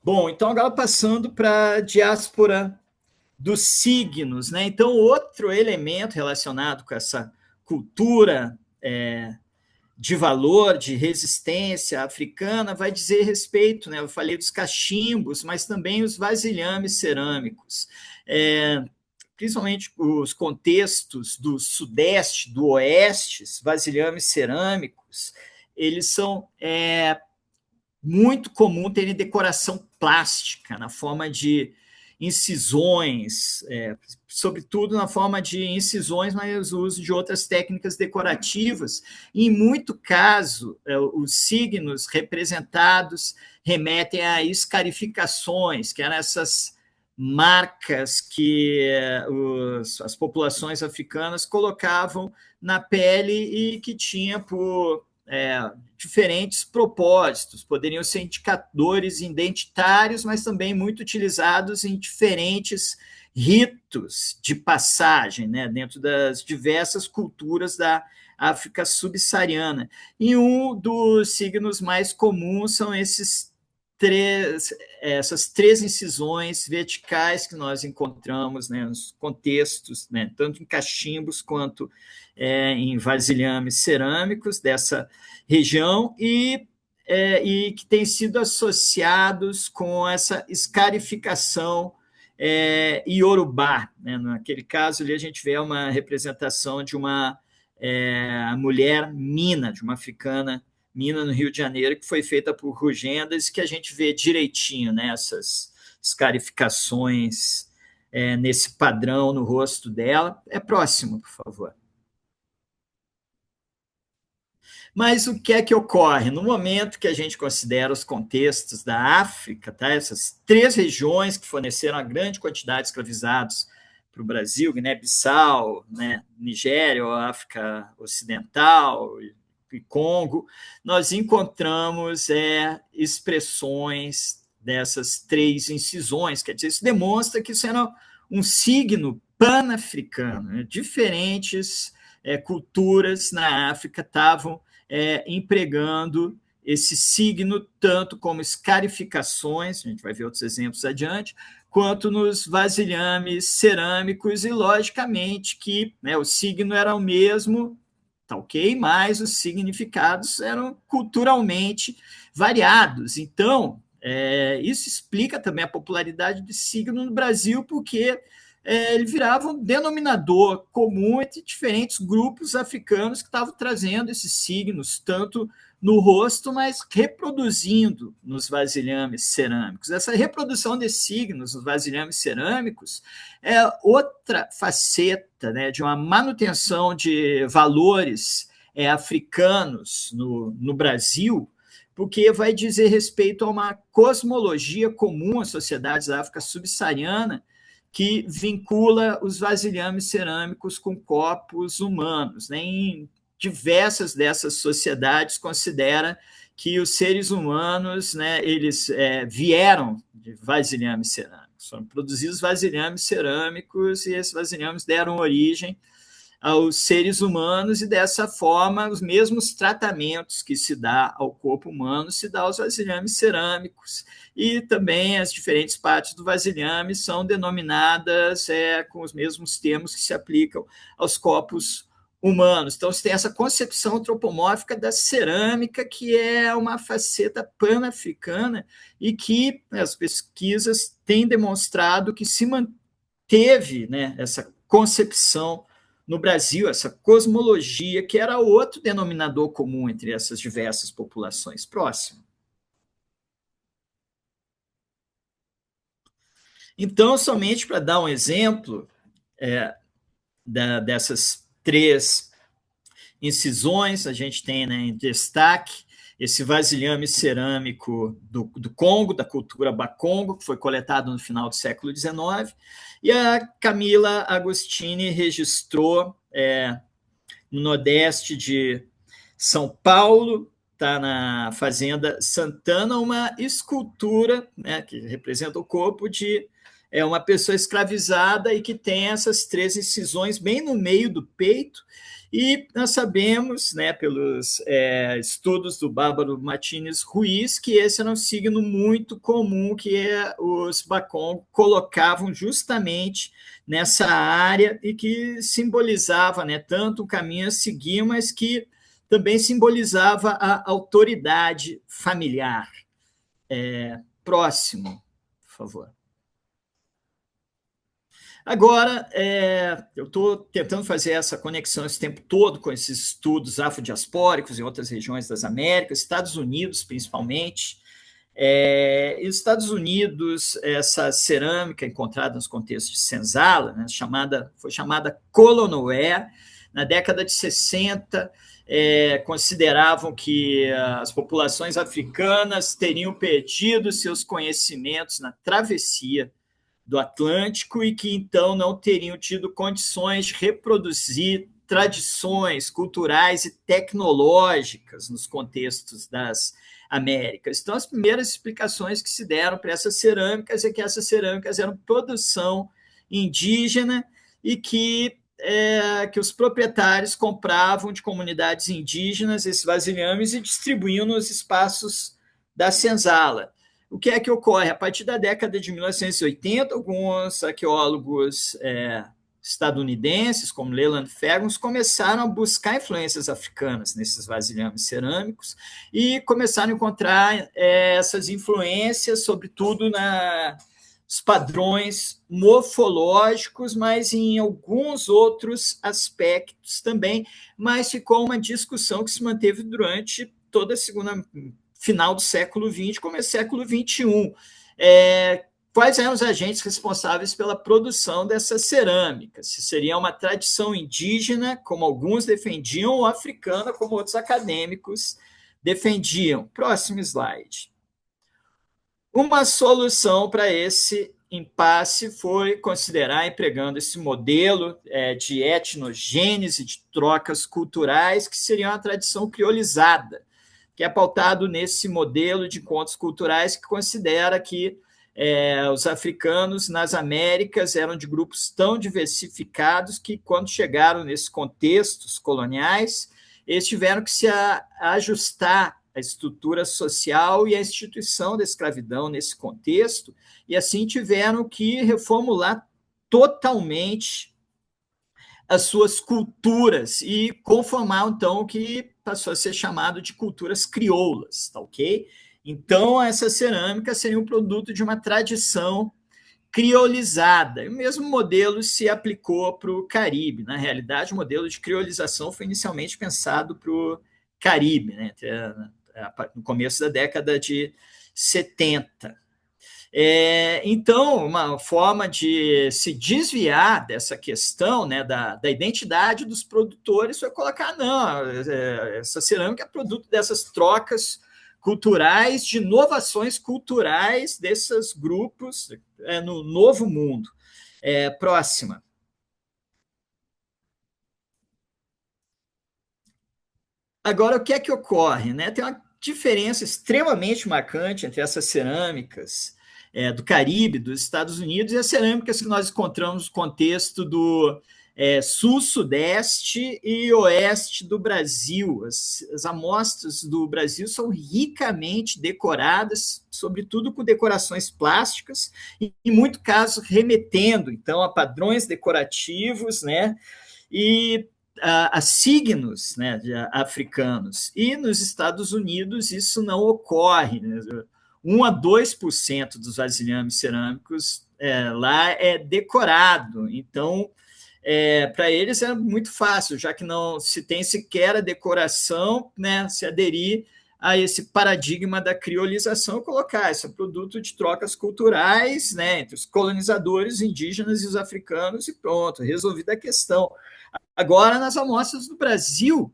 Bom, então agora passando para a diáspora dos signos, né? Então, outro elemento relacionado com essa cultura de valor, de resistência africana, vai dizer respeito, né? Eu falei dos cachimbos, mas também os vasilhames cerâmicos. Principalmente os contextos do sudeste, do oeste, vasilhames cerâmicos, eles são muito comum terem decoração plástica, na forma de incisões, sobretudo na forma de incisões, mas o uso de outras técnicas decorativas. E, em muito caso, os signos representados remetem a escarificações, que eram essas marcas que as populações africanas colocavam na pele e que tinha por diferentes propósitos, poderiam ser indicadores identitários, mas também muito utilizados em diferentes ritos de passagem, né, dentro das diversas culturas da África subsaariana. E um dos signos mais comuns são essas três incisões verticais que nós encontramos, né, nos contextos, né, tanto em cachimbos quanto em vasilhames cerâmicos dessa região e que têm sido associados com essa escarificação iorubá, né? Naquele caso ali a gente vê uma representação de uma mulher mina, de uma africana mina no Rio de Janeiro, que foi feita por Rugendas, que a gente vê direitinho, né, essas escarificações nesse padrão no rosto dela. Próximo, por favor. Mas o que é que ocorre? No momento que a gente considera os contextos da África, tá? Essas três regiões que forneceram a grande quantidade de escravizados para o Brasil, Guiné-Bissau, né, Nigéria, África Ocidental e Congo, nós encontramos expressões dessas três incisões, quer dizer, isso demonstra que isso era um signo pan-africano, né? Diferentes culturas na África estavam empregando esse signo tanto como escarificações, a gente vai ver outros exemplos adiante, quanto nos vasilhames cerâmicos, e logicamente que, né, o signo era o mesmo, tá ok, mas os significados eram culturalmente variados. Então, isso explica também a popularidade do signo no Brasil, porque ele virava um denominador comum entre diferentes grupos africanos que estavam trazendo esses signos, tanto no rosto, mas reproduzindo nos vasilhames cerâmicos. Essa reprodução desses signos nos vasilhames cerâmicos é outra faceta, né, de uma manutenção de valores africanos no Brasil, porque vai dizer respeito a uma cosmologia comum às sociedades da África subsaariana, que vincula os vasilhames cerâmicos com corpos humanos, né? Em diversas dessas sociedades considera que os seres humanos, né, eles vieram de vasilhames cerâmicos, foram produzidos vasilhames cerâmicos e esses vasilhames deram origem aos seres humanos, e dessa forma os mesmos tratamentos que se dá ao corpo humano se dá aos vasilhames cerâmicos, e também as diferentes partes do vasilhame são denominadas com os mesmos termos que se aplicam aos corpos humanos. Então, você tem essa concepção antropomórfica da cerâmica, que é uma faceta pan-africana e que as pesquisas têm demonstrado que se manteve, né, essa concepção no Brasil, essa cosmologia, que era outro denominador comum entre essas diversas populações. Próximo. Então, somente para dar um exemplo dessas três incisões, a gente tem, né, em destaque esse vasilhame cerâmico do Congo, da cultura Bakongo, que foi coletado no final do século XIX, e a Camila Agostini registrou no nordeste de São Paulo, está na Fazenda Santana, uma escultura, né, que representa o corpo de uma pessoa escravizada e que tem essas três incisões bem no meio do peito. E nós sabemos, né, pelos estudos do Bárbaro Martínez Ruiz, que esse era um signo muito comum que os Bakong colocavam justamente nessa área e que simbolizava, né, tanto o caminho a seguir, mas que também simbolizava a autoridade familiar. Próximo, por favor. Agora, eu estou tentando fazer essa conexão esse tempo todo com esses estudos afrodiaspóricos em outras regiões das Américas, Estados Unidos principalmente. E os Estados Unidos, essa cerâmica encontrada nos contextos de senzala, né, foi chamada colonware, na década de 60, consideravam que as populações africanas teriam perdido seus conhecimentos na travessia do Atlântico e que, então, não teriam tido condições de reproduzir tradições culturais e tecnológicas nos contextos das Américas. Então, as primeiras explicações que se deram para essas cerâmicas é que essas cerâmicas eram produção indígena e que os proprietários compravam de comunidades indígenas esses vasilhames e distribuíam nos espaços da senzala. O que é que ocorre? A partir da década de 1980, alguns arqueólogos estadunidenses, como Leland Fergus, começaram a buscar influências africanas nesses vasilhames cerâmicos e começaram a encontrar essas influências, sobretudo nos padrões morfológicos, mas em alguns outros aspectos também. Mas ficou uma discussão que se manteve durante toda a final do século XX, começo do século XXI. Quais eram os agentes responsáveis pela produção dessa cerâmica? Se seria uma tradição indígena, como alguns defendiam, ou africana, como outros acadêmicos defendiam. Próximo slide. Uma solução para esse impasse foi considerar, empregando esse modelo de etnogênese, de trocas culturais, que seria uma tradição criolizada, que é pautado nesse modelo de encontros culturais que considera que os africanos nas Américas eram de grupos tão diversificados que, quando chegaram nesses contextos coloniais, eles tiveram que se ajustar à estrutura social e à instituição da escravidão nesse contexto, e assim tiveram que reformular totalmente as suas culturas e conformar, então, o que passou a ser chamado de culturas crioulas, tá ok? Então, essa cerâmica seria um produto de uma tradição criolizada. E o mesmo modelo se aplicou para o Caribe. Na realidade, o modelo de criolização foi inicialmente pensado para o Caribe, né? No começo da década de 70. Então, uma forma de se desviar dessa questão, né, da identidade dos produtores foi colocar, não, essa cerâmica é produto dessas trocas culturais, de inovações culturais desses grupos no Novo Mundo. Próxima. Agora, o que é que ocorre? Né? Tem uma diferença extremamente marcante entre essas cerâmicas do Caribe, dos Estados Unidos, e as cerâmicas que nós encontramos no contexto do sul, sudeste e oeste do Brasil. As amostras do Brasil são ricamente decoradas, sobretudo com decorações plásticas, e em muitos casos remetendo, então, a padrões decorativos, né? E a signos, né, africanos. E nos Estados Unidos isso não ocorre. Né? 1 a 2% dos vasilhames cerâmicos lá é decorado. Então, para eles é muito fácil, já que não se tem sequer a decoração, né, se aderir a esse paradigma da criolização, colocar esse produto de trocas culturais, né, entre os colonizadores indígenas e os africanos, e pronto, resolvida a questão. Agora, nas amostras do Brasil,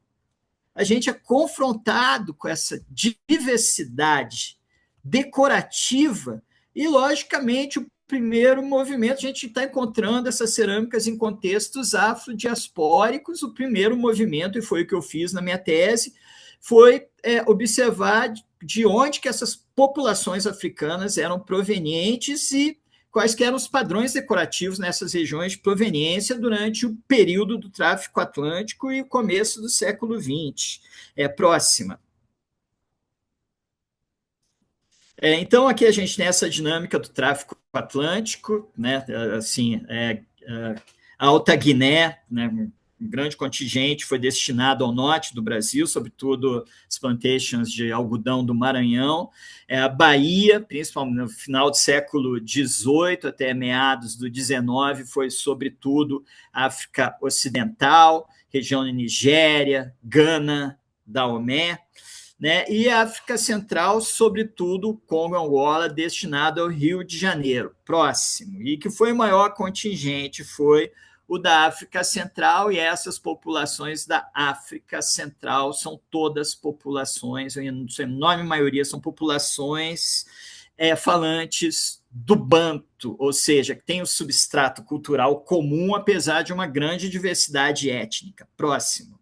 a gente é confrontado com essa diversidade decorativa e, logicamente, o primeiro movimento, a gente está encontrando essas cerâmicas em contextos afrodiaspóricos. O primeiro movimento, e foi o que eu fiz na minha tese, foi observar de onde que essas populações africanas eram provenientes e quais eram os padrões decorativos nessas regiões de proveniência durante o período do tráfico atlântico e o começo do século XX. Próxima. Então, aqui a gente tem essa dinâmica do tráfico atlântico, né? Assim, a Alta Guiné, né? Um grande contingente foi destinado ao norte do Brasil, sobretudo as plantations de algodão do Maranhão. A Bahia, principalmente no final do século XVIII até meados do XIX, foi sobretudo África Ocidental, região de Nigéria, Gana, Daomé, né? E a África Central, sobretudo Congo e Angola, destinado ao Rio de Janeiro, próximo. E que foi o maior contingente, foi o da África Central, e essas populações da África Central são todas populações, em sua enorme maioria, são populações falantes do Banto, ou seja, que tem o substrato cultural comum, apesar de uma grande diversidade étnica. Próximo.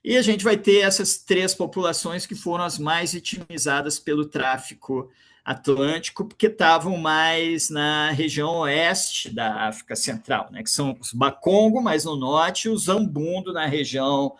E a gente vai ter essas três populações que foram as mais vitimizadas pelo tráfico atlântico, porque estavam mais na região oeste da África Central, né, que são os Bakongo, mais no norte, e os Zambundo, na região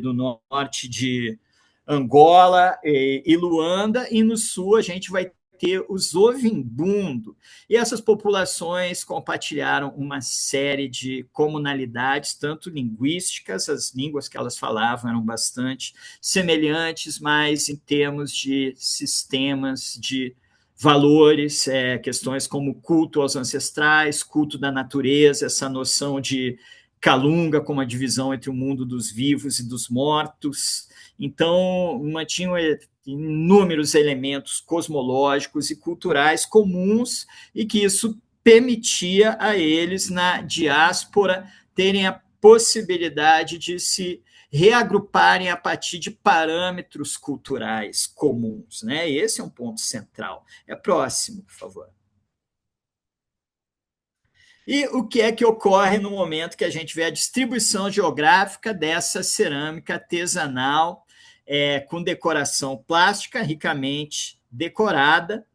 do norte de Angola e Luanda, e no sul a gente vai ter os Ovimbundo. E essas populações compartilharam uma série de comunalidades, tanto linguísticas, as línguas que elas falavam eram bastante semelhantes, mas em termos de sistemas de valores, questões como culto aos ancestrais, culto da natureza, essa noção de Calunga como a divisão entre o mundo dos vivos e dos mortos. Então, mantinham inúmeros elementos cosmológicos e culturais comuns, e que isso permitia a eles, na diáspora, terem a possibilidade de se reagruparem a partir de parâmetros culturais comuns, né? Esse é um ponto central. Próximo, por favor. E o que é que ocorre no momento que a gente vê a distribuição geográfica dessa cerâmica artesanal com decoração plástica, ricamente decorada?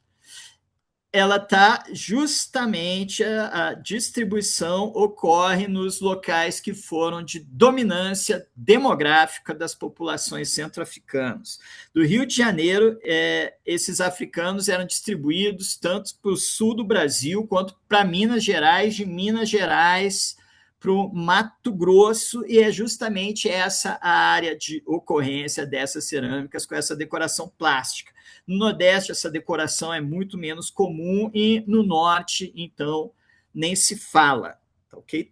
Ela está justamente, a distribuição ocorre nos locais que foram de dominância demográfica das populações centro-africanas. Do Rio de Janeiro, esses africanos eram distribuídos tanto para o sul do Brasil quanto para Minas Gerais, de Minas Gerais para o Mato Grosso, e é justamente essa a área de ocorrência dessas cerâmicas com essa decoração plástica. No Nordeste, essa decoração é muito menos comum, e no Norte, então, nem se fala. Okay?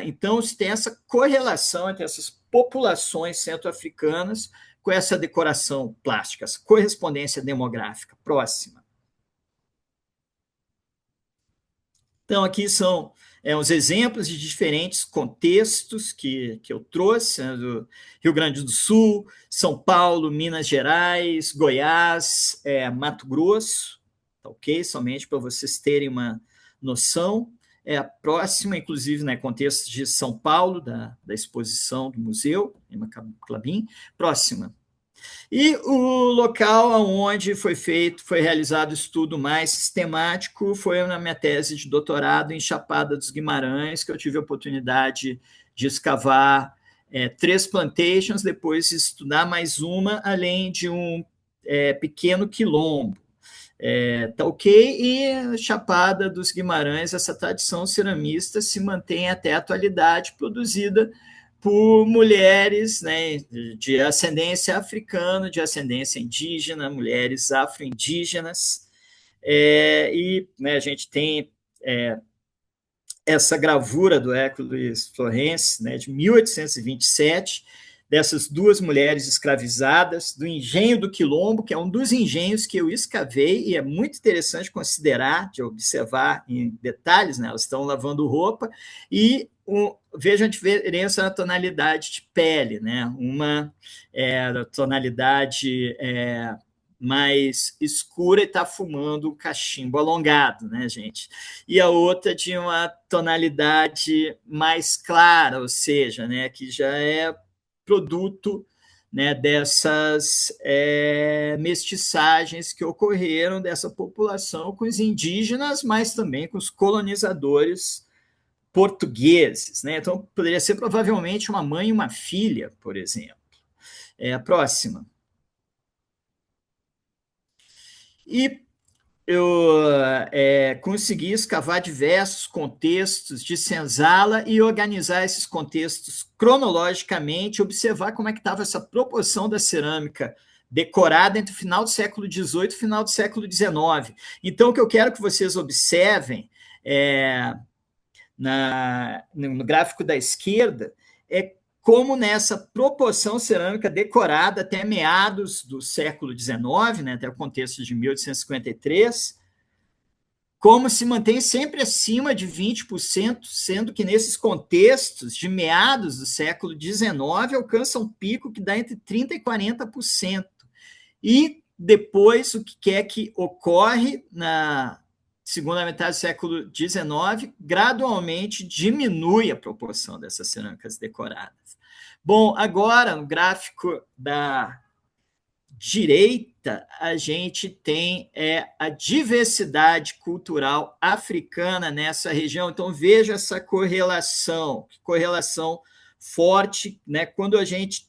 Então, se tem essa correlação entre essas populações centro-africanas com essa decoração plástica, essa correspondência demográfica. Próxima. Então, aqui são os exemplos de diferentes contextos que eu trouxe, né, do Rio Grande do Sul, São Paulo, Minas Gerais, Goiás, Mato Grosso, tá ok? Somente para vocês terem uma noção. A próxima, inclusive, né, contexto de São Paulo, da exposição do museu, em Maclabim. Próxima. E o local onde foi realizado o estudo mais sistemático foi na minha tese de doutorado em Chapada dos Guimarães, que eu tive a oportunidade de escavar 3 plantations, depois estudar mais uma, além de um pequeno quilombo. Tá ok? E Chapada dos Guimarães, essa tradição ceramista se mantém até a atualidade, produzida por mulheres, né, de ascendência africana, de ascendência indígena, mulheres afro-indígenas, e, né, a gente tem essa gravura do Hércules Florence, né, de 1827, dessas duas mulheres escravizadas, do engenho do Quilombo, que é um dos engenhos que eu escavei, e é muito interessante considerar, de observar em detalhes, né? Elas estão lavando roupa, e veja a diferença na tonalidade de pele, né? Uma da tonalidade mais escura e está fumando um cachimbo alongado, né, gente? E a outra de uma tonalidade mais clara, ou seja, né, que já é produto, né, dessas mestiçagens que ocorreram dessa população com os indígenas, mas também com os colonizadores portugueses, né? Então, poderia ser provavelmente uma mãe e uma filha, por exemplo. A próxima. E eu consegui escavar diversos contextos de senzala e organizar esses contextos cronologicamente, observar como é que estava essa proporção da cerâmica decorada entre o final do século XVIII e o final do século XIX. Então, o que eu quero que vocês observem no gráfico da esquerda é como nessa proporção cerâmica decorada até meados do século XIX, né, até o contexto de 1853, como se mantém sempre acima de 20%, sendo que nesses contextos de meados do século XIX alcança um pico que dá entre 30% e 40%. E depois, o que é que ocorre na segunda metade do século XIX, gradualmente diminui a proporção dessas cerâmicas decoradas. Bom, agora, no gráfico da direita, a gente tem a diversidade cultural africana nessa região. Então, veja essa correlação forte, né? Quando a gente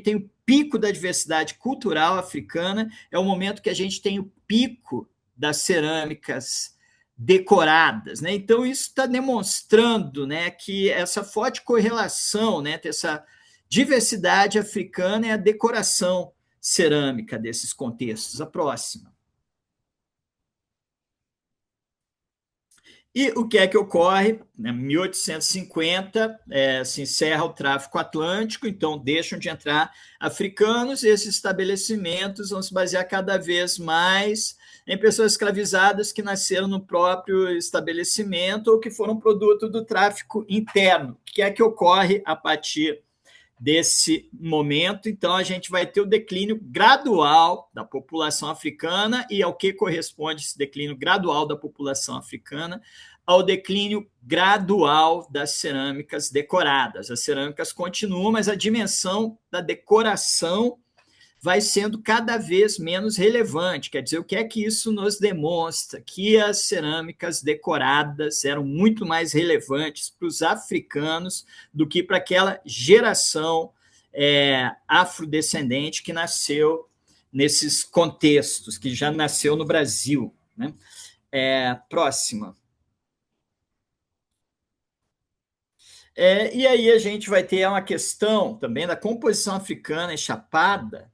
tem o pico da diversidade cultural africana, é o momento que a gente tem o pico das cerâmicas decoradas, né? Então, isso está demonstrando, né, que essa forte correlação, né, entre essa diversidade africana e a decoração cerâmica desses contextos. A próxima. E o que é que ocorre? Em 1850, se encerra o tráfico atlântico, então deixam de entrar africanos, e esses estabelecimentos vão se basear cada vez mais em pessoas escravizadas que nasceram no próprio estabelecimento ou que foram produto do tráfico interno. O que é que ocorre a partir desse momento? Então, a gente vai ter o declínio gradual da população africana, e ao que corresponde esse declínio gradual da população africana? Ao declínio gradual das cerâmicas decoradas. As cerâmicas continuam, mas a dimensão da decoração vai sendo cada vez menos relevante. Quer dizer, o que é que isso nos demonstra? Que as cerâmicas decoradas eram muito mais relevantes para os africanos do que para aquela geração afrodescendente que nasceu nesses contextos, que já nasceu no Brasil, né? Próxima. E aí a gente vai ter uma questão também da composição africana em Chapada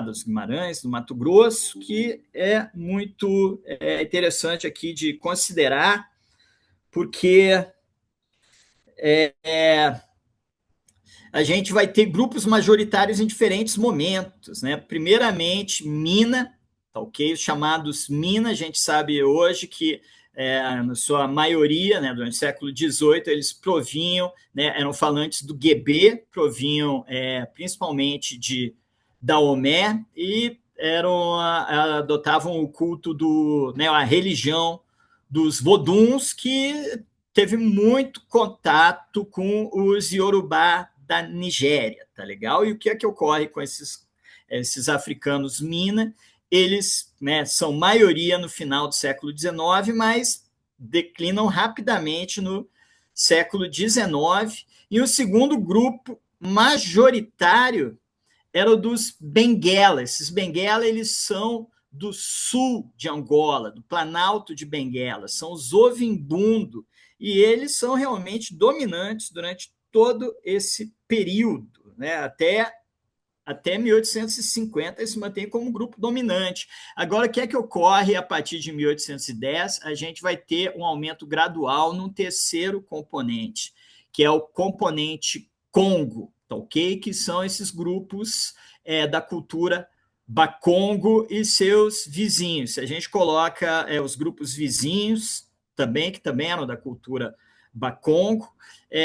dos Guimarães, do Mato Grosso, que é muito interessante aqui de considerar, porque a gente vai ter grupos majoritários em diferentes momentos, né? Primeiramente, Mina, tá ok? Os chamados Mina, a gente sabe hoje que na sua maioria, né, durante o século XVIII, eles provinham, né, eram falantes do Guebê, provinham principalmente de Daomé, e adotavam o culto a religião dos Voduns, que teve muito contato com os Yorubá da Nigéria, tá legal? E o que é que ocorre com esses africanos Mina? Eles, né, são maioria no final do século XIX, mas declinam rapidamente no século XIX. E o segundo grupo majoritário era o dos Benguela. Esses Benguela, eles são do sul de Angola, do Planalto de Benguela, são os Ovimbundo, e eles são realmente dominantes durante todo esse período, né, até até 1850 ele se mantém como grupo dominante. Agora, o que é que ocorre a partir de 1810? A gente vai ter um aumento gradual num terceiro componente, que é o componente Congo, tá ok? Que são esses grupos da cultura Bakongo e seus vizinhos. Se a gente coloca os grupos vizinhos também, que também eram da cultura Bakongo,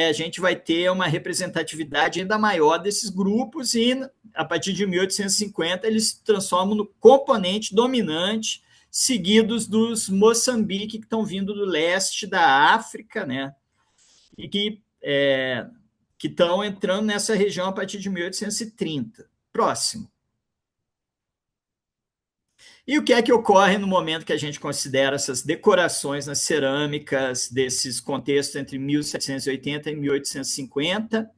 a gente vai ter uma representatividade ainda maior desses grupos e, a partir de 1850, eles se transformam no componente dominante, seguidos dos Moçambique, que estão vindo do leste da África, né? E que estão entrando nessa região a partir de 1830. Próximo. E o que é que ocorre no momento que a gente considera essas decorações nas cerâmicas desses contextos entre 1780 e 1850,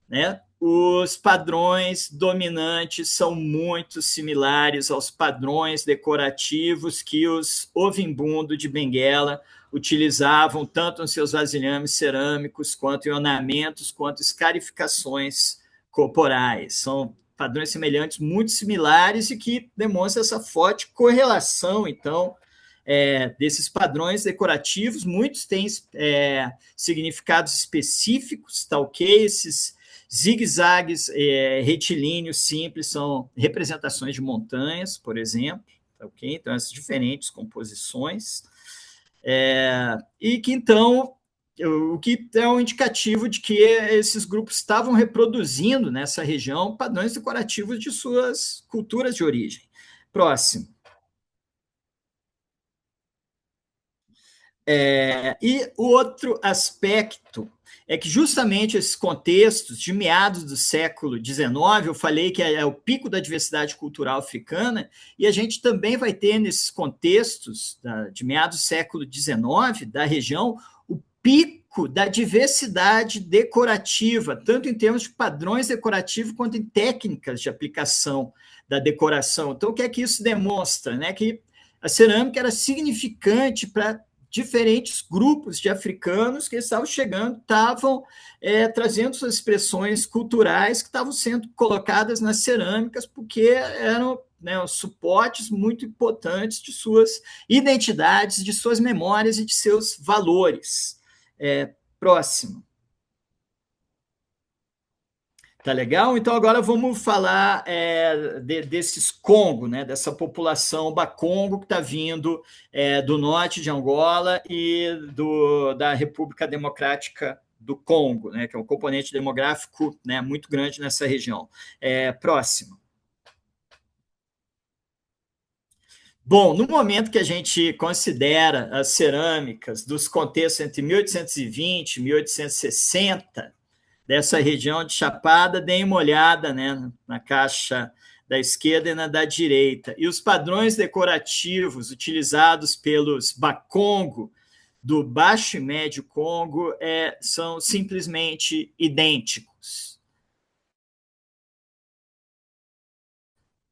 né? Os padrões dominantes são muito similares aos padrões decorativos que os Ovimbundo de Benguela utilizavam tanto nos seus vasilhames cerâmicos, quanto em ornamentos, quanto escarificações corporais. São padrões semelhantes, muito similares, e que demonstram essa forte correlação, então, desses padrões decorativos. Muitos têm significados específicos, tá ok? Esses zigue-zagues retilíneos simples são representações de montanhas, por exemplo, tá ok? Então, essas diferentes composições. E que, então, o que é um indicativo de que esses grupos estavam reproduzindo nessa região padrões decorativos de suas culturas de origem. Próximo. E o outro aspecto é que justamente esses contextos de meados do século XIX, eu falei que é o pico da diversidade cultural africana, e a gente também vai ter nesses contextos de meados do século XIX, da região, o pico da diversidade decorativa, tanto em termos de padrões decorativos quanto em técnicas de aplicação da decoração. Então, o que é que isso demonstra? Né? Que a cerâmica era significante para diferentes grupos de africanos que estavam chegando, estavam trazendo suas expressões culturais que estavam sendo colocadas nas cerâmicas, porque eram os suportes muito importantes de suas identidades, de suas memórias e de seus valores. Próximo. Tá legal? Então, agora vamos falar desses Congo, né? Dessa população Bakongo que está vindo do norte de Angola e da República Democrática do Congo, né? Que é um componente demográfico, né, muito grande nessa região. Próximo. Bom, no momento que a gente considera as cerâmicas dos contextos entre 1820 e 1860, dessa região de Chapada, deem uma olhada, né, na caixa da esquerda e na da direita. E os padrões decorativos utilizados pelos Bakongo do Baixo e Médio Congo são simplesmente idênticos.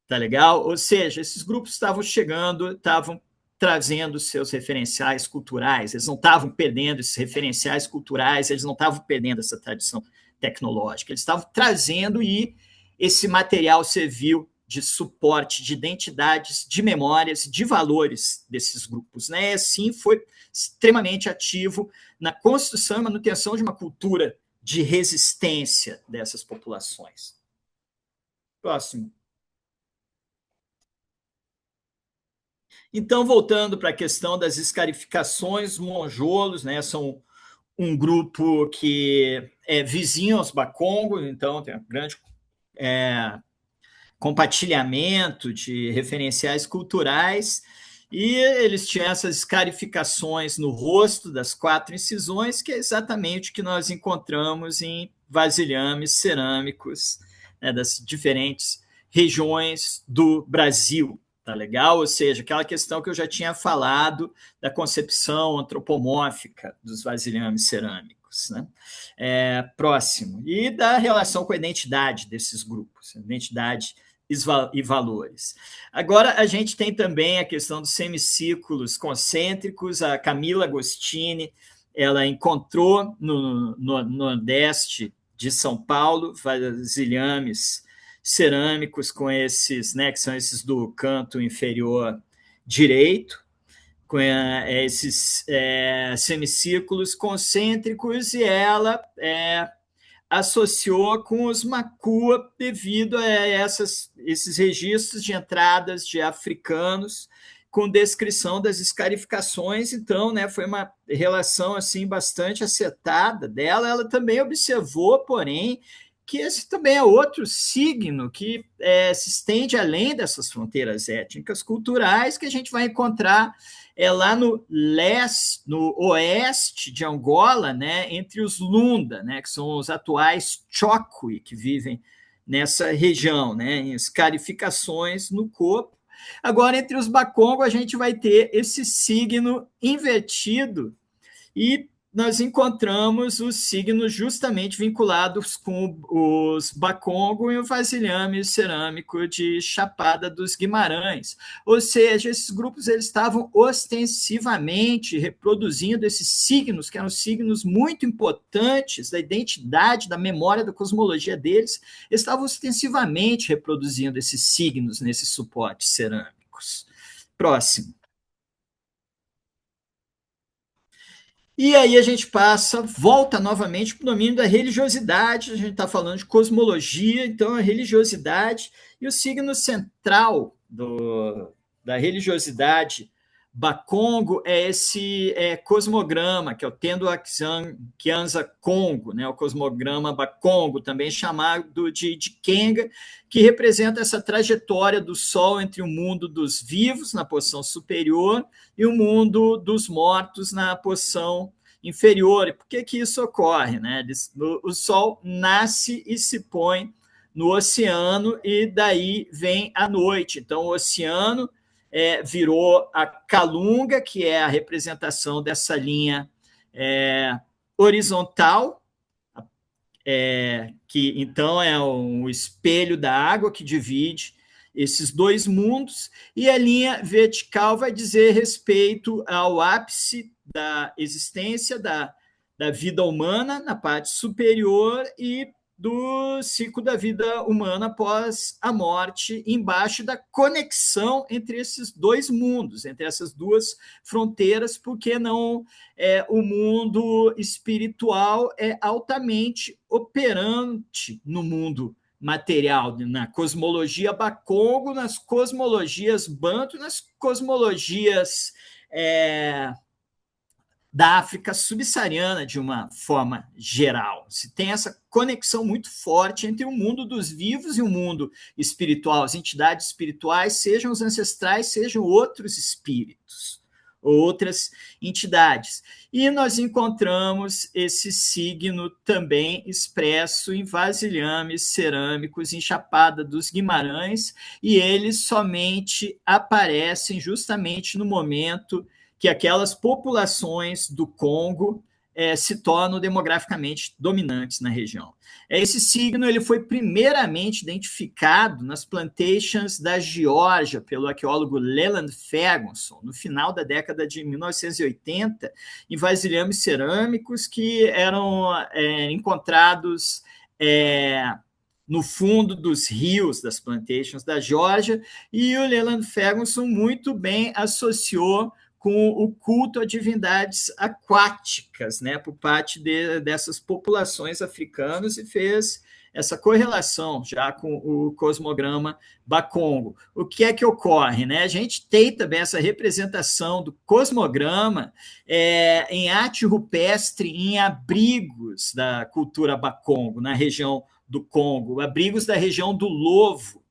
Tá legal? Ou seja, esses grupos estavam chegando, estavam trazendo seus referenciais culturais, eles não estavam perdendo esses referenciais culturais, eles não estavam perdendo essa tradição tecnológica, eles estavam trazendo, e esse material serviu de suporte de identidades, de memórias, de valores desses grupos, né? E assim foi extremamente ativo na construção e manutenção de uma cultura de resistência dessas populações. Próximo. Então, voltando para a questão das escarificações, os monjolos, né, são um grupo que é vizinho aos Bakongo, então tem um grande compartilhamento de referenciais culturais, e eles tinham essas escarificações no rosto das 4 incisões, que é exatamente o que nós encontramos em vasilhames cerâmicos, né, das diferentes regiões do Brasil. Tá legal? Ou seja, aquela questão que eu já tinha falado da concepção antropomórfica dos vasilhames cerâmicos. Né? Próximo. E da relação com a identidade desses grupos, identidade e valores. Agora, a gente tem também a questão dos semicírculos concêntricos. A Camila Agostini, ela encontrou no Nordeste de São Paulo vasilhames cerâmicos com esses, né, que são esses do canto inferior direito, com esses semicírculos concêntricos, e ela associou com os Makua devido a esses registros de entradas de africanos com descrição das escarificações. Então, né, foi uma relação assim bastante acertada dela. Ela também observou, porém, que esse também é outro signo que se estende além dessas fronteiras étnicas, culturais, que a gente vai encontrar lá no leste, no oeste de Angola, né, entre os Lunda, né, que são os atuais Chokwe, que vivem nessa região, né, em escarificações no corpo. Agora, entre os Bakongo, a gente vai ter esse signo invertido, e nós encontramos os signos justamente vinculados com os Bakongo e o vasilhame cerâmico de Chapada dos Guimarães. Ou seja, esses grupos eles estavam ostensivamente reproduzindo esses signos, que eram signos muito importantes da identidade, da memória, da cosmologia deles, estavam ostensivamente reproduzindo esses signos nesses suportes cerâmicos. Próximo. E aí a gente volta novamente para o domínio da religiosidade, a gente está falando de cosmologia, então a religiosidade e o signo central da religiosidade Bakongo é esse cosmograma, que é o Tendo Kyanza Kongo, né, o cosmograma Bakongo, também chamado de Kenga, que representa essa trajetória do Sol entre o mundo dos vivos, na posição superior, e o mundo dos mortos, na posição inferior. E por que isso ocorre? Né? O Sol nasce e se põe no oceano, e daí vem a noite. Então, o oceano virou a calunga, que é a representação dessa linha horizontal, que então é um espelho da água que divide esses dois mundos, e a linha vertical vai dizer respeito ao ápice da existência da vida humana na parte superior e do ciclo da vida humana após a morte, embaixo da conexão entre esses dois mundos, entre essas duas fronteiras, porque não o mundo espiritual é altamente operante no mundo material, na cosmologia Bakongo, nas cosmologias Banto, nas cosmologias da África subsaariana de uma forma geral. Se tem essa conexão muito forte entre o mundo dos vivos e o mundo espiritual, as entidades espirituais, sejam os ancestrais, sejam outros espíritos, outras entidades. E nós encontramos esse signo também expresso em vasilhames cerâmicos em Chapada dos Guimarães, e eles somente aparecem justamente no momento que aquelas populações do Congo se tornam demograficamente dominantes na região. Esse signo ele foi primeiramente identificado nas plantations da Geórgia pelo arqueólogo Leland Ferguson, no final da década de 1980, em vasilhames cerâmicos que eram encontrados no fundo dos rios das plantations da Geórgia, e o Leland Ferguson muito bem associou com o culto a divindades aquáticas, né, por parte dessas populações africanas, e fez essa correlação já com o cosmograma Bakongo. O que é que ocorre? Né? A gente tem também essa representação do cosmograma em arte rupestre, em abrigos da cultura Bakongo, na região do Congo, abrigos da região do Lovo,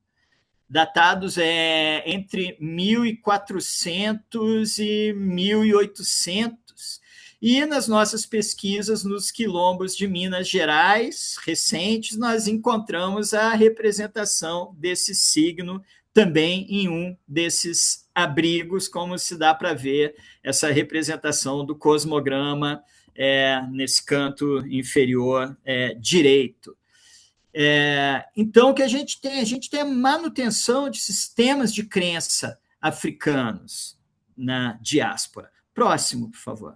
datados entre 1400 e 1800. E nas nossas pesquisas nos quilombos de Minas Gerais, recentes, nós encontramos a representação desse signo também em um desses abrigos, como se dá para ver essa representação do cosmograma nesse canto inferior direito. Então, o que a gente tem? A gente tem a manutenção de sistemas de crença africanos na diáspora. Próximo, por favor.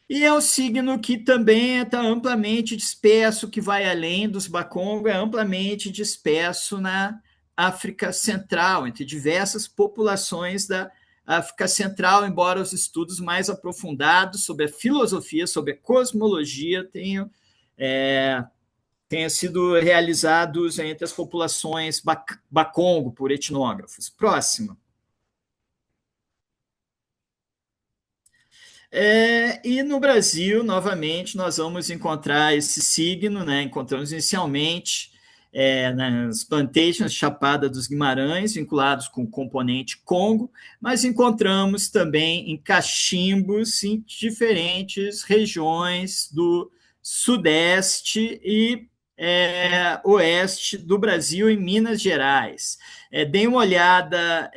E é um signo que também está amplamente disperso, que vai além dos Bakongo, é amplamente disperso na África Central, entre diversas populações da África Central, embora os estudos mais aprofundados sobre a filosofia, sobre a cosmologia, tenham sido realizados entre as populações Bakongo, por etnógrafos. Próximo. E no Brasil, novamente, nós vamos encontrar esse signo, né? Encontramos inicialmente nas plantations Chapada dos Guimarães, vinculados com o componente Congo, mas encontramos também em cachimbos em diferentes regiões do Sudeste e Oeste do Brasil, em Minas Gerais. Deem uma olhada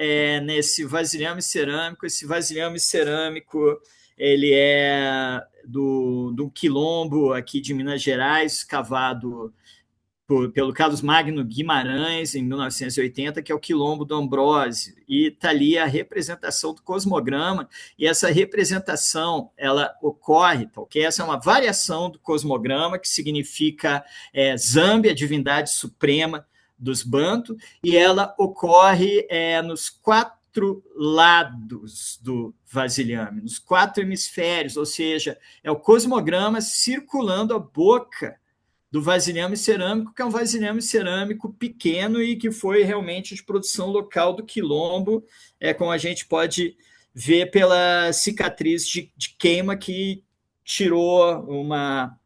nesse vasilhame cerâmico. Esse vasilhame cerâmico ele é do quilombo aqui de Minas Gerais, cavado pelo Carlos Magno Guimarães, em 1980, que é o quilombo do Ambrósio, e está ali a representação do cosmograma, e essa representação, ela ocorre, porque essa é uma variação do cosmograma, que significa Zambi, a divindade suprema dos Banto, e ela ocorre nos quatro lados do vasilhame, nos quatro hemisférios, ou seja, é o cosmograma circulando a boca do vasilhame cerâmico, que é um vasilhame cerâmico pequeno e que foi realmente de produção local do quilombo, como a gente pode ver pela cicatriz de queima que tirou uma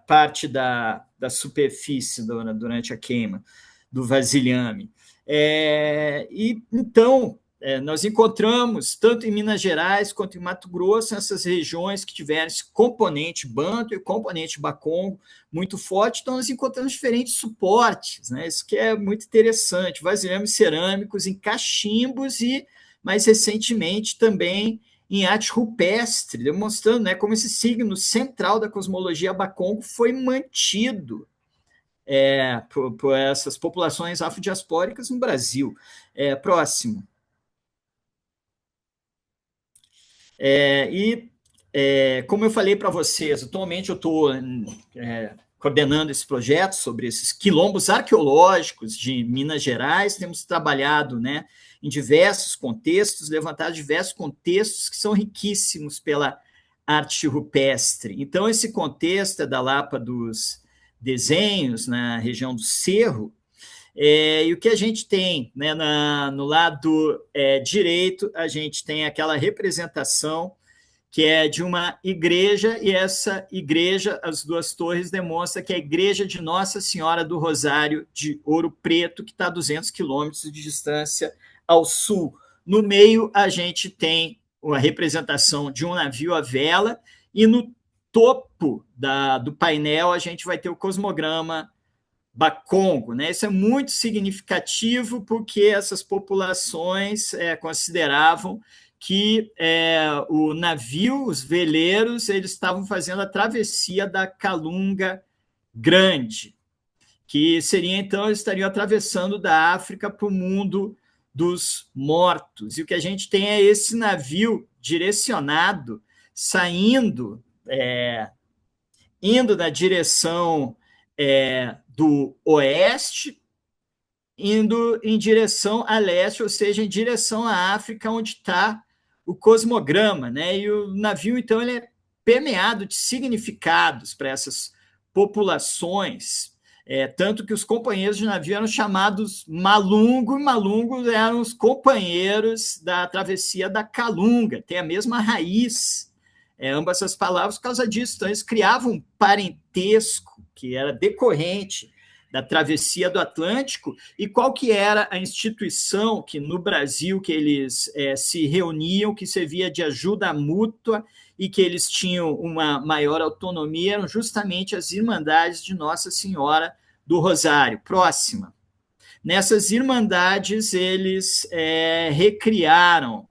parte da superfície durante a queima do vasilhame. E então, nós encontramos, tanto em Minas Gerais quanto em Mato Grosso, essas regiões que tiveram esse componente banto e componente bakongo muito forte, então nós encontramos diferentes suportes, né? Isso que é muito interessante, vasilhames cerâmicos em cachimbos e, mais recentemente, também em arte rupestre, demonstrando, né, como esse signo central da cosmologia bakongo foi mantido por essas populações afrodiaspóricas no Brasil. Próximo. Como eu falei para vocês, atualmente eu estou coordenando esse projeto sobre esses quilombos arqueológicos de Minas Gerais. Temos trabalhado, né, em diversos contextos, levantado diversos contextos que são riquíssimos pela arte rupestre. Então, esse contexto é da Lapa dos Desenhos, na região do Cerro, e o que a gente tem, né, no lado direito, a gente tem aquela representação que é de uma igreja, e essa igreja, as duas torres, demonstra que é a igreja de Nossa Senhora do Rosário de Ouro Preto, que está a 200 quilômetros de distância ao sul. No meio, a gente tem a representação de um navio à vela, e no topo do painel a gente vai ter o cosmograma bakongo, né? Isso é muito significativo porque essas populações consideravam que o navio, os veleiros, eles estavam fazendo a travessia da Calunga Grande, que seria, então, eles estariam atravessando da África para o mundo dos mortos. E o que a gente tem é esse navio direcionado, saindo, indo na direção do oeste, indo em direção a leste, ou seja, em direção à África, onde está o cosmograma, né? E o navio, então, ele é permeado de significados para essas populações, tanto que os companheiros de navio eram chamados Malungo, e Malungos eram os companheiros da travessia da Calunga, tem a mesma raiz, ambas essas palavras, por causa disso. Então, eles criavam um parentesco que era decorrente da travessia do Atlântico. E qual que era a instituição que no Brasil que eles se reuniam, que servia de ajuda mútua e que eles tinham uma maior autonomia? Eram justamente as Irmandades de Nossa Senhora do Rosário. Próxima. Nessas Irmandades, eles recriaram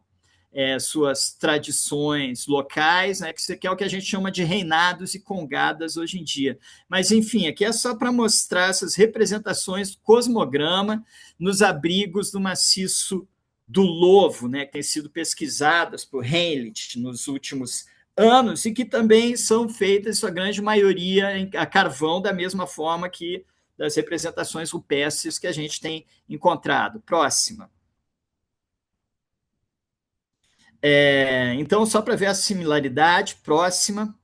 suas tradições locais, né, que é o que a gente chama de reinados e congadas hoje em dia. Mas, enfim, aqui é só para mostrar essas representações do cosmograma nos abrigos do maciço do Lovo, né, que têm sido pesquisadas por Heinrich nos últimos anos e que também são feitas, sua grande maioria, a carvão, da mesma forma que das representações rupestres que a gente tem encontrado. Próxima. Então, só para ver a similaridade, próxima.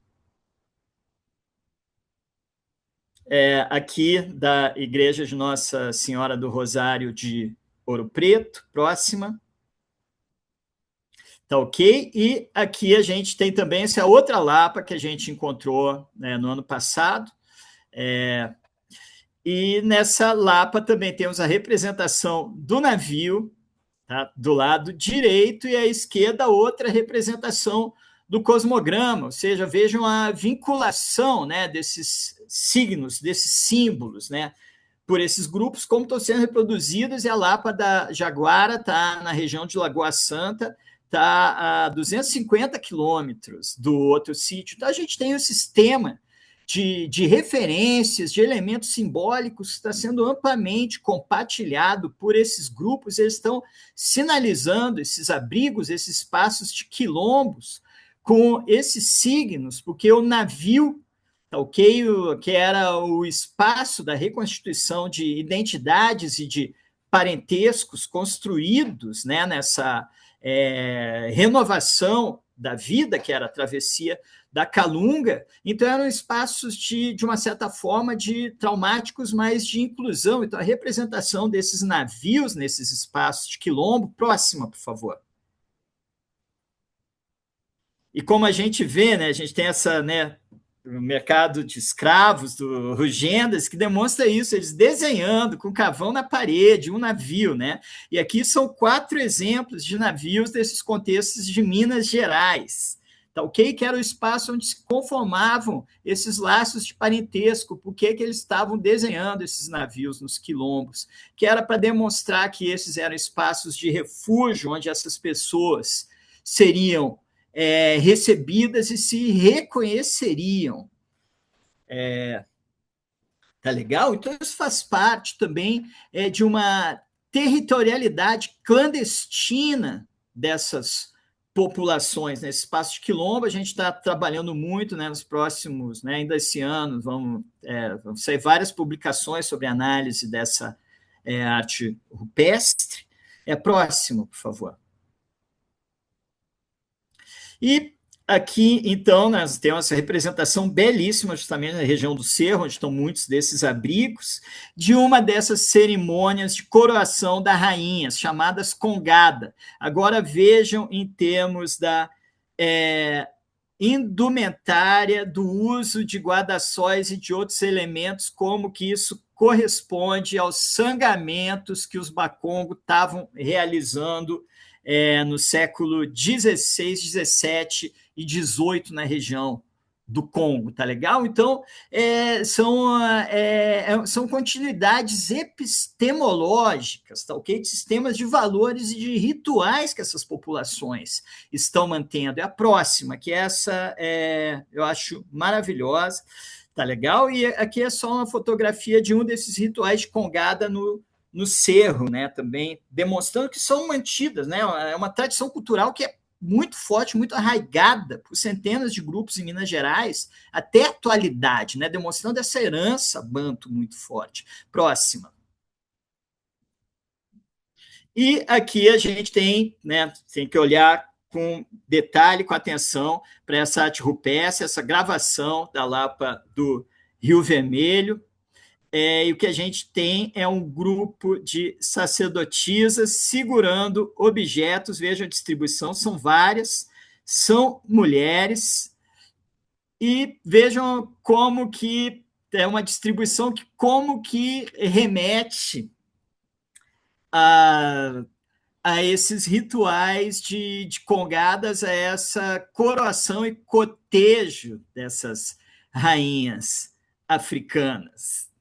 Aqui da Igreja de Nossa Senhora do Rosário de Ouro Preto, próxima. Tá ok? E aqui a gente tem também essa outra Lapa que a gente encontrou, né, no ano passado. E nessa Lapa também temos a representação do navio, tá, do lado direito, e à esquerda outra representação do cosmograma, ou seja, vejam a vinculação, né, desses signos, desses símbolos, né, por esses grupos, como estão sendo reproduzidos, e a Lapa da Jaguara está na região de Lagoa Santa, está a 250 quilômetros do outro sítio. Então, a gente tem um sistema de referências, de elementos simbólicos, que está sendo amplamente compartilhado por esses grupos. Eles estão sinalizando esses abrigos, esses espaços de quilombos, com esses signos, porque o navio, tá ok? Que era o espaço da reconstituição de identidades e de parentescos construídos, né, nessa renovação da vida, que era a travessia da Calunga. Então, eram espaços de uma certa forma, de traumáticos, mas de inclusão. Então, a representação desses navios nesses espaços de quilombo. Próxima, por favor. E como a gente vê, né, a gente tem essa, né, o mercado de escravos do Rugendas, que demonstra isso, eles desenhando com carvão na parede, um navio, né? E aqui são 4 exemplos de navios desses contextos de Minas Gerais, tá ok? Que era o espaço onde se conformavam esses laços de parentesco, por que eles estavam desenhando esses navios nos quilombos, que era para demonstrar que esses eram espaços de refúgio, onde essas pessoas seriam recebidas e se reconheceriam. Tá legal? Então, isso faz parte também de uma territorialidade clandestina dessas populações. Nesse espaço de quilombo, a gente está trabalhando muito, né, nos próximos, né, ainda esse ano, vão sair várias publicações sobre análise dessa arte rupestre. Próximo, por favor. E aqui, então, nós temos essa representação belíssima, justamente na região do Cerro, onde estão muitos desses abrigos, de uma dessas cerimônias de coroação da rainha, chamadas Congada. Agora vejam em termos da indumentária, do uso de guarda-sóis e de outros elementos, como que isso corresponde aos sangamentos que os Bakongo estavam realizando no século XVI, XVII e XVIII na região do Congo, tá legal? Então, são continuidades epistemológicas, tá ok? De sistemas de valores e de rituais que essas populações estão mantendo. É a próxima, que essa eu acho maravilhosa, tá legal? E aqui é só uma fotografia de um desses rituais de congada no Cerro, né, também, demonstrando que são mantidas, né, é uma tradição cultural que é muito forte, muito arraigada por centenas de grupos em Minas Gerais, até a atualidade, né, demonstrando essa herança banto muito forte. Próxima. E aqui a gente tem, né, tem que olhar com detalhe, com atenção, para essa arte rupestre, essa gravação da Lapa do Rio Vermelho, e o que a gente tem é um grupo de sacerdotisas segurando objetos, veja a distribuição, são várias, são mulheres, e vejam como que é uma distribuição que como que remete a esses rituais de congadas, a essa coroação e cotejo dessas rainhas africanas,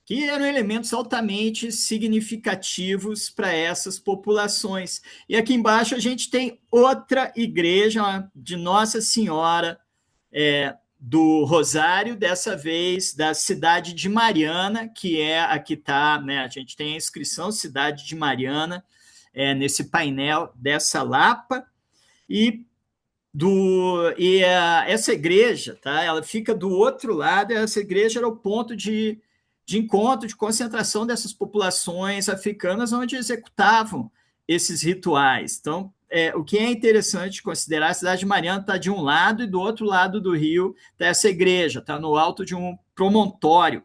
que eram elementos altamente significativos para essas populações. E aqui embaixo a gente tem outra igreja de Nossa Senhora do Rosário, dessa vez da cidade de Mariana, que aqui está, né, a gente tem a inscrição Cidade de Mariana nesse painel dessa Lapa, e Essa igreja, tá? Ela fica do outro lado. Essa igreja era o ponto de encontro, de concentração dessas populações africanas, onde executavam esses rituais. Então, o que é interessante considerar, a cidade de Mariana está de um lado e do outro lado do rio está essa igreja, está no alto de um promontório.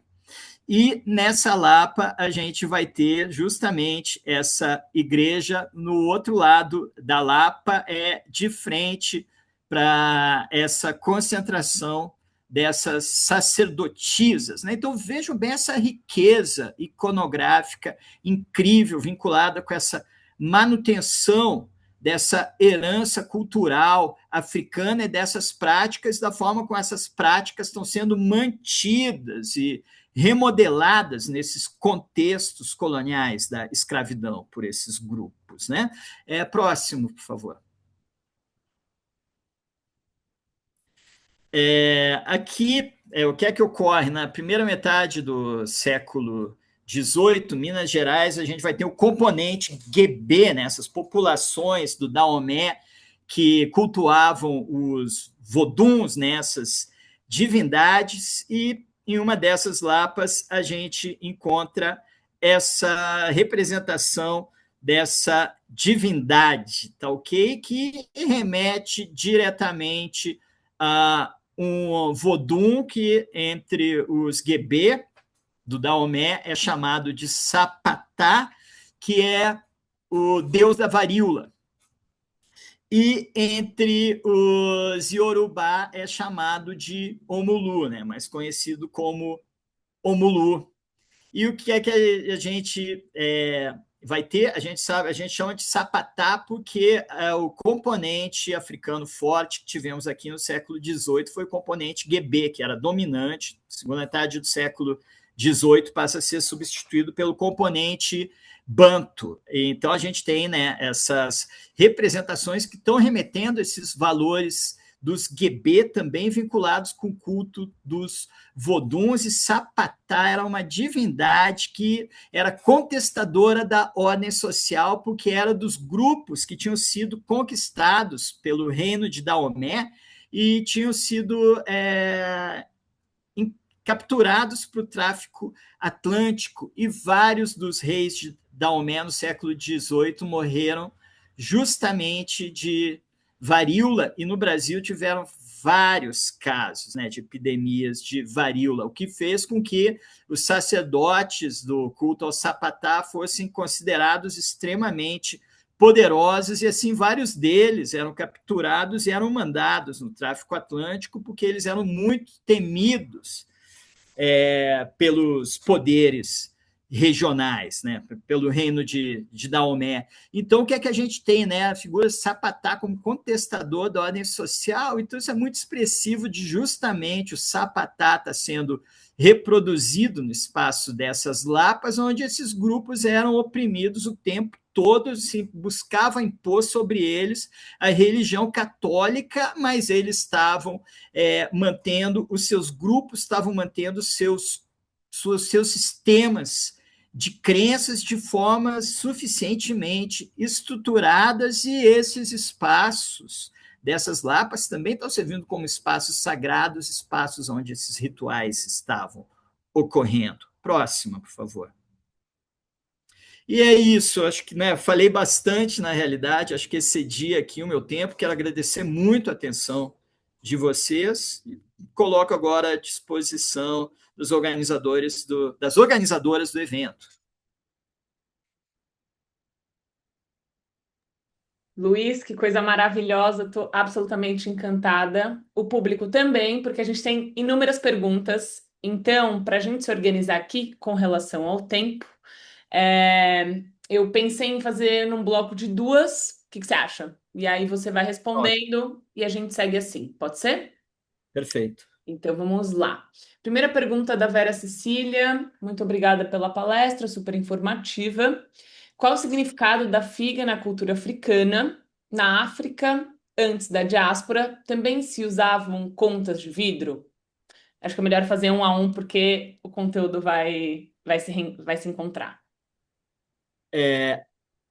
E nessa Lapa a gente vai ter justamente essa igreja no outro lado da Lapa, de frente para essa concentração dessas sacerdotisas, né? Então vejam bem essa riqueza iconográfica incrível vinculada com essa manutenção dessa herança cultural africana e dessas práticas, da forma como essas práticas estão sendo mantidas e remodeladas nesses contextos coloniais da escravidão por esses grupos, né? Próximo, por favor. Aqui, o que é que ocorre? Na primeira metade do século XVIII, Minas Gerais, a gente vai ter o componente Guebé, né? Essas populações do Daomé que cultuavam os voduns, nessas divindades, e em uma dessas lapas a gente encontra essa representação dessa divindade, tá ok? Que remete diretamente a um vodum que, entre os Guebé do Daomé, é chamado de Sapatá, que é o deus da varíola. E entre os Yorubá é chamado de Omulu, né? Mais conhecido como Omulu. E o que é que a gente vai ter? A gente sabe, a gente chama de sapatá porque o componente africano forte que tivemos aqui no século XVIII foi o componente Guebé, que era dominante. Segunda metade do século XVIII passa a ser substituído pelo componente Banto. Então a gente tem, né, essas representações que estão remetendo a esses valores dos Guebé, também vinculados com o culto dos voduns, e Sapatá era uma divindade que era contestadora da ordem social, porque era dos grupos que tinham sido conquistados pelo reino de Daomé e tinham sido capturados para o tráfico atlântico, e vários dos reis de Daomé no século XVIII morreram justamente de varíola, e no Brasil tiveram vários casos, né, de epidemias de varíola, o que fez com que os sacerdotes do culto ao Sapatá fossem considerados extremamente poderosos, e assim vários deles eram capturados e eram mandados no tráfico atlântico, porque eles eram muito temidos pelos poderes regionais, né, pelo reino de Daomé. Então, o que é que a gente tem, né? A figura de Sapatá como contestador da ordem social. Então, isso é muito expressivo de justamente o Sapatá estar sendo reproduzido no espaço dessas lapas, onde esses grupos eram oprimidos o tempo todo, se buscava impor sobre eles a religião católica, mas eles estavam mantendo, os seus grupos estavam mantendo seus sistemas de crenças de forma suficientemente estruturadas, e esses espaços dessas lapas também estão servindo como espaços sagrados, espaços onde esses rituais estavam ocorrendo. Próxima, por favor. E é isso, acho que, né, falei bastante na realidade, acho que excedi aqui o meu tempo, quero agradecer muito a atenção de vocês, e coloco agora à disposição dos organizadores das organizadoras do evento. Luiz, que coisa maravilhosa, estou absolutamente encantada. O público também, porque a gente tem inúmeras perguntas. Então, para a gente se organizar aqui com relação ao tempo, eu pensei em fazer num bloco de duas. O que você acha? E aí você vai respondendo e a gente segue assim. Pode ser? Perfeito. Então vamos lá. Primeira pergunta da Vera Cecília. Muito obrigada pela palestra, super informativa. Qual o significado da figa na cultura africana? Na África, antes da diáspora, também se usavam contas de vidro? Acho que é melhor fazer um a um, porque o conteúdo vai se encontrar.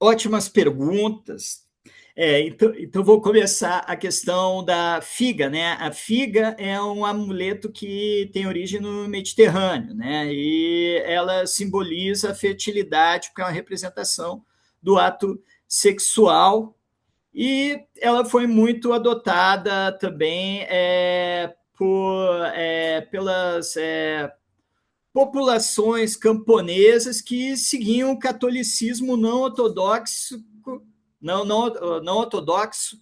Ótimas perguntas. Então vou começar a questão da figa, né? A figa é um amuleto que tem origem no Mediterrâneo, né? E ela simboliza a fertilidade, porque é uma representação do ato sexual, e ela foi muito adotada também pelas populações camponesas que seguiam o catolicismo não ortodoxo, não ortodoxo,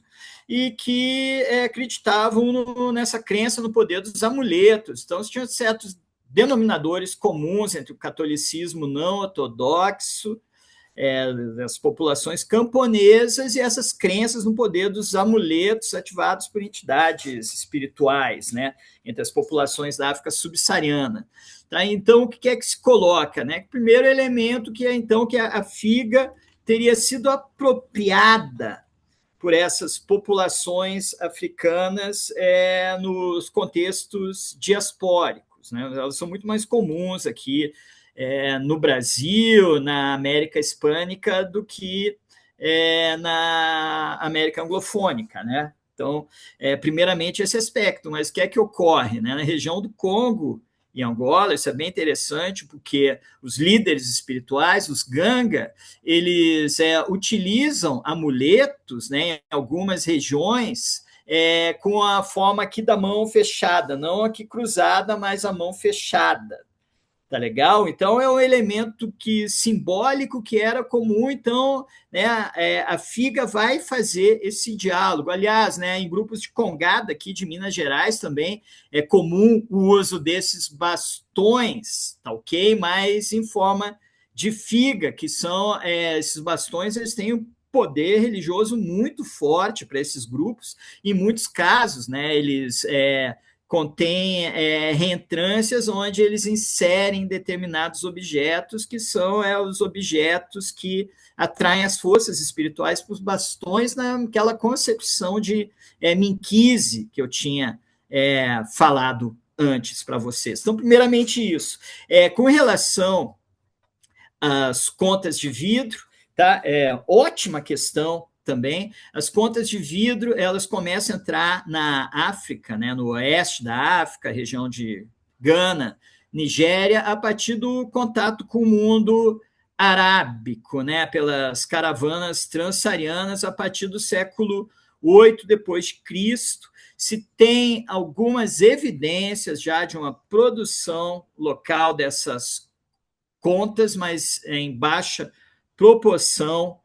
e que acreditavam nessa crença no poder dos amuletos. Então, tinham certos denominadores comuns entre o catolicismo não ortodoxo, das populações camponesas, e essas crenças no poder dos amuletos ativados por entidades espirituais, né, entre as populações da África subsaariana. Tá? Então, o que é que se coloca? Né? O primeiro elemento que é, então, que a figa teria sido apropriada por essas populações africanas nos contextos diaspóricos, né? Elas são muito mais comuns aqui no Brasil, na América Hispânica, do que na América Anglofônica, né? Então, primeiramente esse aspecto, mas o que é que ocorre? Né? Na região do Congo e Angola, isso é bem interessante, porque os líderes espirituais, os Ganga, eles utilizam amuletos, né, em algumas regiões, com a forma aqui da mão fechada, não aqui cruzada, mas a mão fechada. Tá legal? Então é um elemento simbólico que era comum. Então, né, a figa vai fazer esse diálogo. Aliás, né, em grupos de congada aqui de Minas Gerais também é comum o uso desses bastões, tá ok? Mas em forma de figa, que são esses bastões, eles têm um poder religioso muito forte para esses grupos. Em muitos casos, né, eles contém reentrâncias onde eles inserem determinados objetos, que são os objetos que atraem as forças espirituais para os bastões, naquela concepção de Minkise que eu tinha falado antes para vocês. Então, primeiramente isso. Com relação às contas de vidro, tá? Ótima questão também. As contas de vidro, elas começam a entrar na África, né, no oeste da África, região de Gana, Nigéria, a partir do contato com o mundo arábico, né, pelas caravanas transsaarianas a partir do século VIII depois de Cristo. Se tem algumas evidências já de uma produção local dessas contas, mas em baixa proporção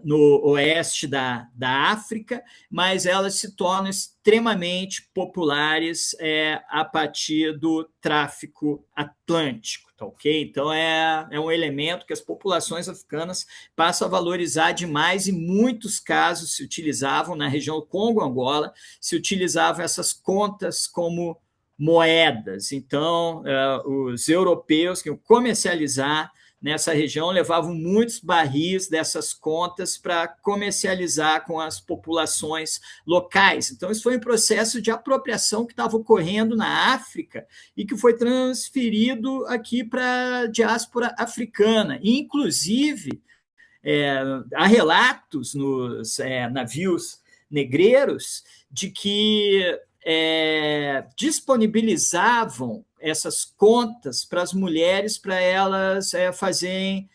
no oeste da África, mas elas se tornam extremamente populares a partir do tráfico atlântico, tá ok? Então é um elemento que as populações africanas passam a valorizar demais. Em muitos casos se utilizavam, na região do Congo-Angola, se utilizavam essas contas como moedas. Então, os europeus que iam comercializar nessa região levavam muitos barris dessas contas para comercializar com as populações locais. Então, isso foi um processo de apropriação que estava ocorrendo na África e que foi transferido aqui para a diáspora africana. Inclusive, há relatos nos navios negreiros de que disponibilizavam essas contas para as mulheres, para elas fazerem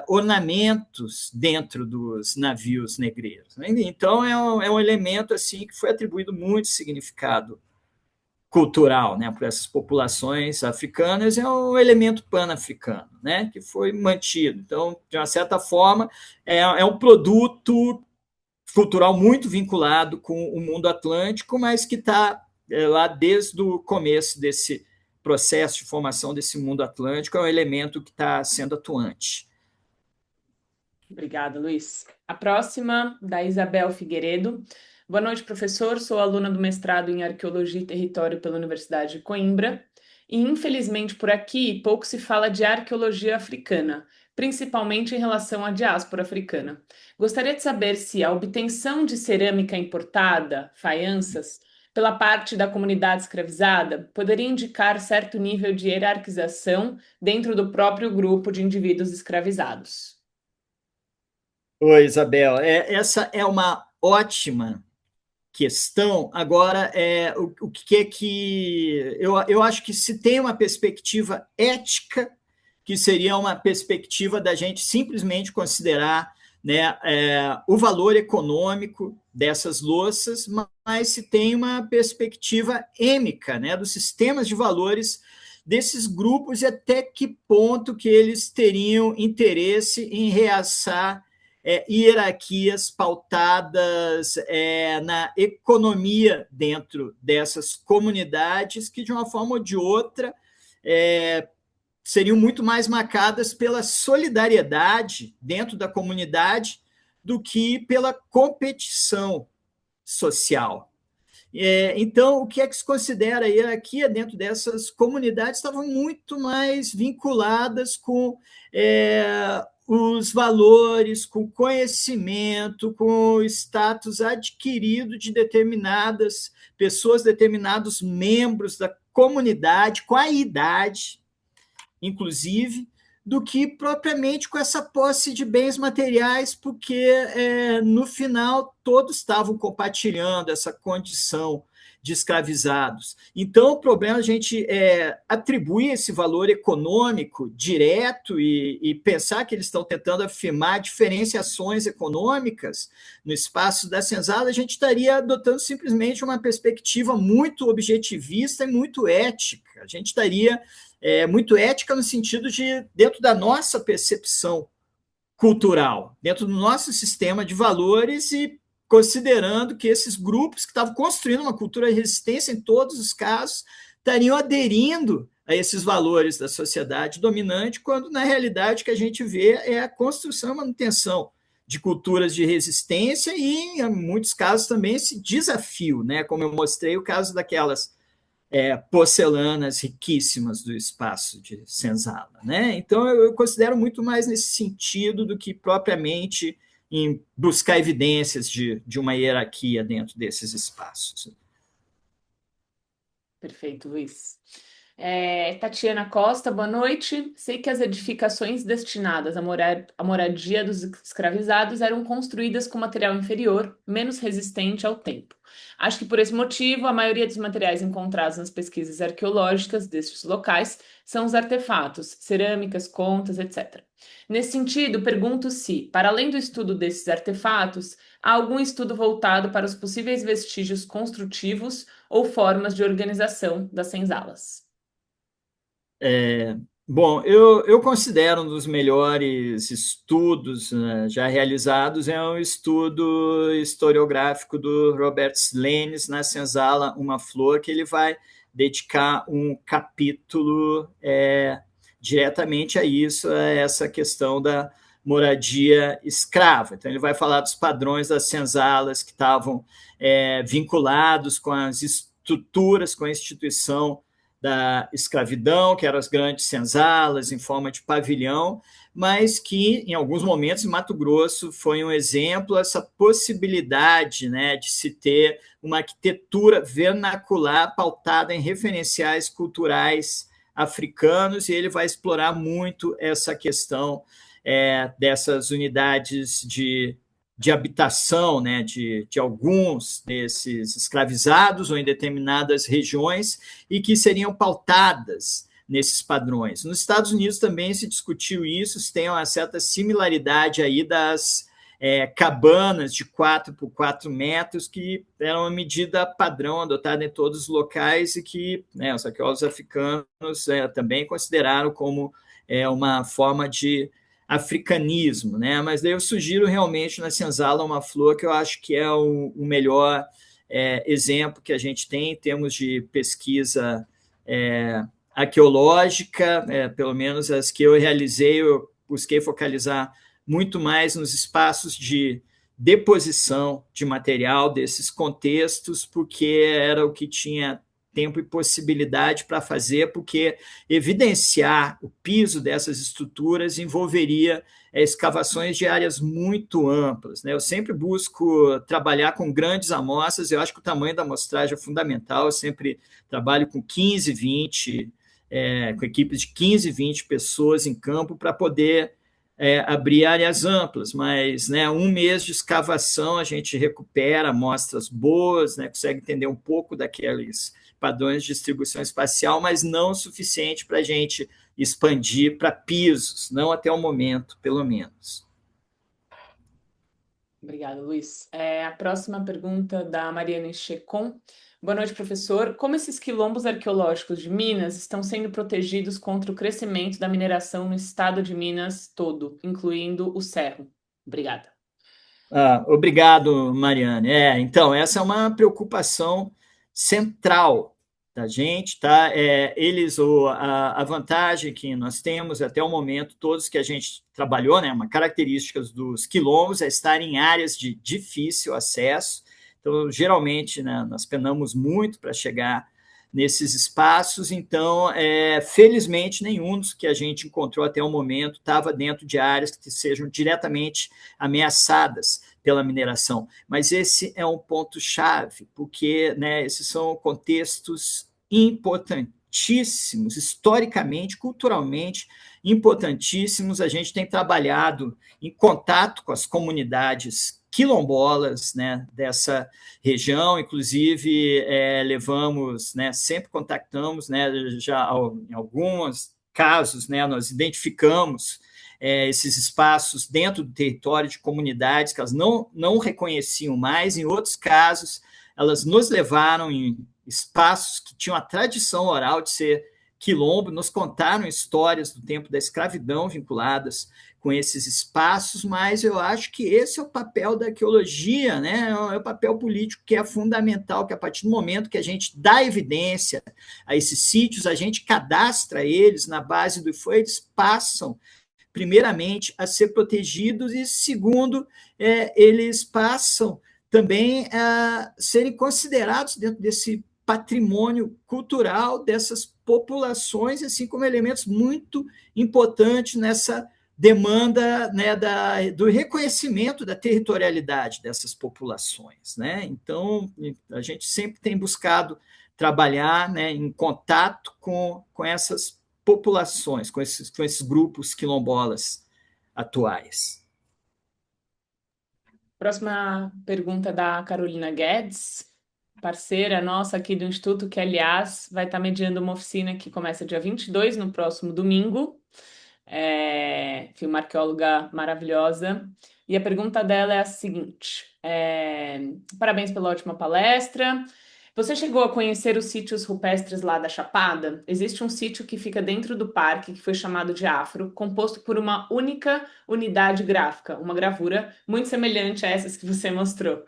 ornamentos dentro dos navios negreiros. Né? Então, é um elemento assim que foi atribuído muito significado cultural, né, para essas populações africanas. É um elemento pan-africano, né, que foi mantido. Então, de uma certa forma, é um produto cultural muito vinculado com o mundo atlântico, mas que está lá desde o começo desse processo de formação desse mundo atlântico. É um elemento que está sendo atuante. Obrigada, Luiz. A próxima, da Isabel Figueiredo. Boa noite, professor. Sou aluna do mestrado em Arqueologia e Território pela Universidade de Coimbra. E, infelizmente, por aqui, pouco se fala de arqueologia africana, principalmente em relação à diáspora africana. Gostaria de saber se a obtenção de cerâmica importada, faianças, pela parte da comunidade escravizada, poderia indicar certo nível de hierarquização dentro do próprio grupo de indivíduos escravizados. Oi, Isabel. Essa é uma ótima questão. Agora, o que é que. Eu acho que se tem uma perspectiva ética, que seria uma perspectiva da gente simplesmente considerar, né, o valor econômico dessas louças, mas se tem uma perspectiva êmica, né, dos sistemas de valores desses grupos e até que ponto que eles teriam interesse em reaçar hierarquias pautadas na economia dentro dessas comunidades que, de uma forma ou de outra, seriam muito mais marcadas pela solidariedade dentro da comunidade do que pela competição social. Então, o que é que se considera a hierarquia dentro dessas comunidades estavam muito mais vinculadas com os valores, com o conhecimento, com o status adquirido de determinadas pessoas, determinados membros da comunidade, com a idade, inclusive, do que propriamente com essa posse de bens materiais, porque no final todos estavam compartilhando essa condição de escravizados. Então, o problema é a gente atribuir esse valor econômico direto e pensar que eles estão tentando afirmar diferenciações econômicas no espaço da senzala, a gente estaria adotando simplesmente uma perspectiva muito objetivista e muito ética. A gente estaria muito ética no sentido de, dentro da nossa percepção cultural, dentro do nosso sistema de valores e considerando que esses grupos que estavam construindo uma cultura de resistência em todos os casos estariam aderindo a esses valores da sociedade dominante, quando na realidade o que a gente vê é a construção e manutenção de culturas de resistência e, em muitos casos, também esse desafio, né? Como eu mostrei o caso daquelas porcelanas riquíssimas do espaço de senzala, né? Então eu considero muito mais nesse sentido do que propriamente em buscar evidências de uma hierarquia dentro desses espaços. Perfeito, Luiz. Tatiana Costa, boa noite. Sei que as edificações destinadas à moradia dos escravizados eram construídas com material inferior, menos resistente ao tempo. Acho que por esse motivo, a maioria dos materiais encontrados nas pesquisas arqueológicas destes locais são os artefatos, cerâmicas, contas, etc. Nesse sentido, pergunto se, para além do estudo desses artefatos, há algum estudo voltado para os possíveis vestígios construtivos ou formas de organização das senzalas. Bom, eu considero um dos melhores estudos, né, já realizados, é um estudo historiográfico do Robert Slenes na senzala Uma Flor, que ele vai dedicar um capítulo diretamente a isso, a essa questão da moradia escrava. Então, ele vai falar dos padrões das senzalas que estavam vinculados com as estruturas, com a instituição da escravidão, que eram as grandes senzalas em forma de pavilhão, mas que, em alguns momentos, em Mato Grosso foi um exemplo, essa possibilidade, né, de se ter uma arquitetura vernacular pautada em referenciais culturais africanos, e ele vai explorar muito essa questão dessas unidades de habitação, né, de alguns desses escravizados ou em determinadas regiões e que seriam pautadas nesses padrões. Nos Estados Unidos também se discutiu isso, se tem uma certa similaridade aí das cabanas de 4 por 4 metros, que era uma medida padrão adotada em todos os locais e que os arqueólogos africanos também consideraram como uma forma de africanismo, né? Mas daí eu sugiro realmente na senzala Uma Flor, que eu acho que é o melhor exemplo que a gente tem em termos de pesquisa arqueológica, pelo menos as que eu realizei, eu busquei focalizar muito mais nos espaços de deposição de material desses contextos, porque era o que tinha tempo e possibilidade para fazer, porque evidenciar o piso dessas estruturas envolveria escavações de áreas muito amplas, né? Eu sempre busco trabalhar com grandes amostras, eu acho que o tamanho da amostragem é fundamental, eu sempre trabalho com 15, 20, com equipes de 15, 20 pessoas em campo para poder abrir áreas amplas, mas, né, um mês de escavação a gente recupera amostras boas, né, consegue entender um pouco daqueles padrões de distribuição espacial, mas não o suficiente para a gente expandir para pisos, não até o momento, pelo menos. Obrigada, Luiz. A próxima pergunta da Mariana Checon. Boa noite, professor. Como esses quilombos arqueológicos de Minas estão sendo protegidos contra o crescimento da mineração no estado de Minas todo, incluindo o Cerro? Obrigada. Obrigado, Mariane. Então, essa é uma preocupação central da gente, tá? A vantagem que nós temos até o momento, todos que a gente trabalhou, né? Uma característica dos quilombos é estar em áreas de difícil acesso. Então, geralmente, né, nós penamos muito para chegar nesses espaços. Então, felizmente, nenhum dos que a gente encontrou até o momento estava dentro de áreas que sejam diretamente ameaçadas pela mineração. Mas esse é um ponto-chave, porque, né, esses são contextos importantíssimos, historicamente, culturalmente importantíssimos. A gente tem trabalhado em contato com as comunidades quilombolas, né, dessa região, inclusive levamos, né, sempre contactamos, né, já em alguns casos, né, nós identificamos esses espaços dentro do território de comunidades que elas não reconheciam mais, em outros casos, elas nos levaram em espaços que tinham a tradição oral de ser quilombo, nos contaram histórias do tempo da escravidão vinculadas com esses espaços, mas eu acho que esse é o papel da arqueologia, né? É o papel político que é fundamental, que a partir do momento que a gente dá evidência a esses sítios, a gente cadastra eles na base do IFAM, eles passam primeiramente a ser protegidos e segundo, eles passam também a serem considerados dentro desse patrimônio cultural dessas populações, assim como elementos muito importantes nessa demanda, né, do reconhecimento da territorialidade dessas populações, né? Então, a gente sempre tem buscado trabalhar, né, em contato com essas populações, com esses grupos quilombolas atuais. Próxima pergunta da Carolina Guedes, parceira nossa aqui do Instituto, que, aliás, vai estar mediando uma oficina que começa dia 22, no próximo domingo. Uma arqueóloga maravilhosa. E a pergunta dela é a seguinte: parabéns pela ótima palestra. Você chegou a conhecer os sítios rupestres lá da Chapada? Existe um sítio que fica dentro do parque, que foi chamado de Afro, composto por uma única unidade gráfica, uma gravura muito semelhante a essas que você mostrou.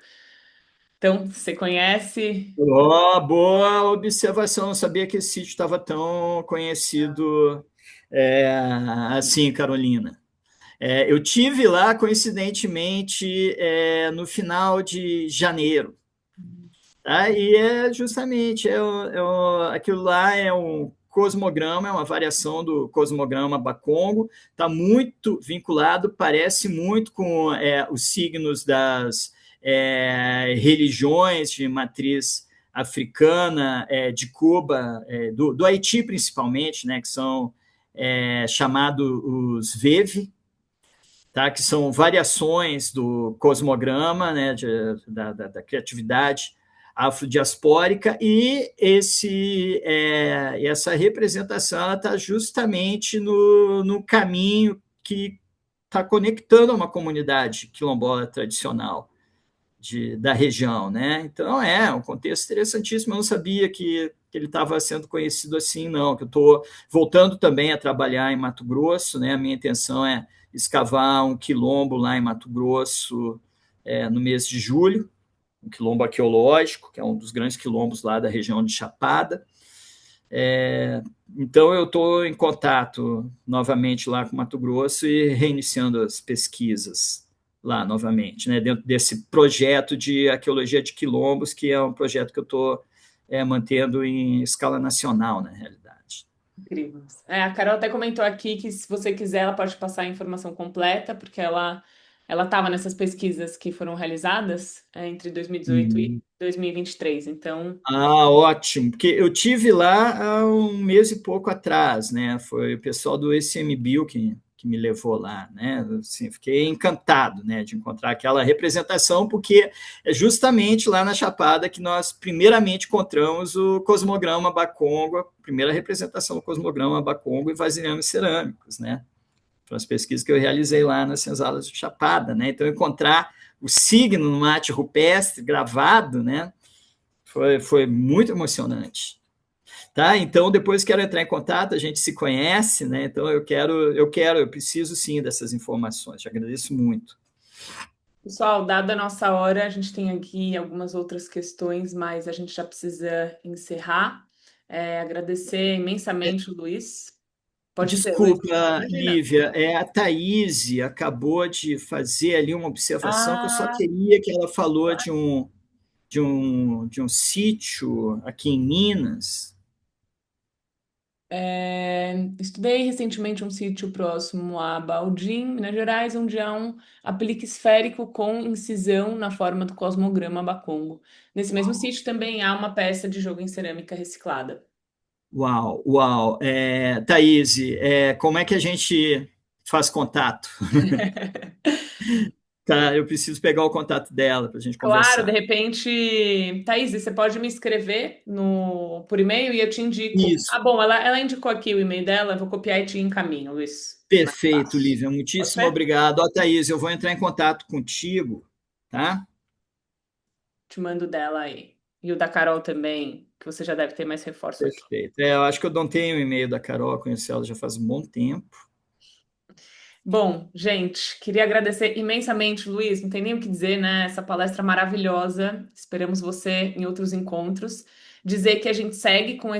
Então, você conhece? Boa observação, não sabia que esse sítio estava tão conhecido assim, Carolina. Eu tive lá, coincidentemente, no final de janeiro. Tá? E justamente aquilo lá é um cosmograma, é uma variação do cosmograma Bakongo, está muito vinculado, parece muito com os signos das religiões de matriz africana, de Cuba, do Haiti principalmente, né, que são chamados os Veve, tá, que são variações do cosmograma, né, da criatividade afrodiaspórica, e essa representação está justamente no caminho que está conectando uma comunidade quilombola tradicional da região, né? Então, um contexto interessantíssimo. Eu não sabia que ele estava sendo conhecido assim, não. Que eu estou voltando também a trabalhar em Mato Grosso, né? A minha intenção é escavar um quilombo lá em Mato Grosso no mês de julho, um quilombo arqueológico, que é um dos grandes quilombos lá da região de Chapada. Então, eu estou em contato novamente lá com Mato Grosso e reiniciando as pesquisas lá novamente, né, dentro desse projeto de arqueologia de quilombos, que é um projeto que eu estou mantendo em escala nacional, na realidade. Incrível. A Carol até comentou aqui que, se você quiser, ela pode passar a informação completa, porque ela estava nessas pesquisas que foram realizadas entre 2018 e 2023. Então, Ótimo, porque eu tive lá há um mês e pouco atrás, né? Foi o pessoal do ICMBio que que me levou lá, né? Assim, fiquei encantado, né, de encontrar aquela representação, porque é justamente lá na Chapada que nós primeiramente encontramos o cosmograma Bakongo, a primeira representação do cosmograma Bakongo em vasilhames cerâmicos, né? Foram as pesquisas que eu realizei lá nas senzalas de Chapada, né? Então, encontrar o signo no mate rupestre gravado, né? Foi muito emocionante. Tá? Então, depois quero entrar em contato, a gente se conhece, né? Então, eu preciso sim dessas informações. Te agradeço muito. Pessoal, dada a nossa hora, a gente tem aqui algumas outras questões, mas a gente já precisa encerrar. Agradecer imensamente o Luiz. Pode ser, Luiz. Desculpa, Imagina. Lívia, a Thaís acabou de fazer ali uma observação que eu só Ah, queria que ela falou de um sítio aqui em Minas. estudei recentemente um sítio próximo a Baldim, Minas Gerais, onde há um aplique esférico com incisão na forma do cosmograma Bakongo. Nesse mesmo sítio também há uma peça de jogo em cerâmica reciclada. Uau, uau. Thaís, como é que a gente faz contato? Tá, eu preciso pegar o contato dela para a gente Claro, de conversar. repente, Thaís, você pode me escrever por e-mail e eu te indico. Ah, Isso. bom, ela indicou aqui o e-mail dela, eu vou copiar e te encaminho, Luiz. Mais Perfeito, fácil. Lívia. Pode Muitíssimo ser? obrigado. Ó, Thaís, eu vou entrar em contato contigo, tá? Te mando dela aí. E o da Carol também, que você já deve ter mais reforço aqui. Perfeito. Eu acho que eu não tenho o e-mail da Carol, conheci ela já faz um bom tempo. Bom, gente, queria agradecer imensamente, Luiz. Não tem nem o que dizer, né? Essa palestra maravilhosa. Esperamos você em outros encontros. Dizer que a gente segue com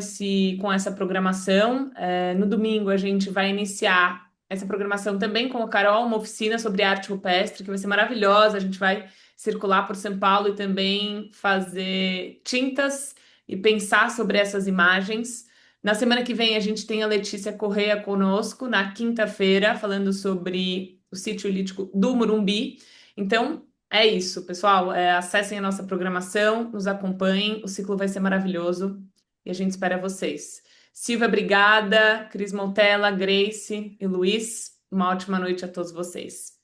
essa programação. No domingo a gente vai iniciar essa programação também com a Carol, uma oficina sobre arte rupestre, que vai ser maravilhosa. A gente vai circular por São Paulo e também fazer tintas e pensar sobre essas imagens. Na semana que vem, a gente tem a Letícia Correia conosco, na quinta-feira, falando sobre o sítio lítico do Morumbi. Então, é isso, pessoal. Acessem a nossa programação, nos acompanhem, o ciclo vai ser maravilhoso e a gente espera vocês. Silvia, obrigada. Cris Montella, Grace e Luiz, uma ótima noite a todos vocês.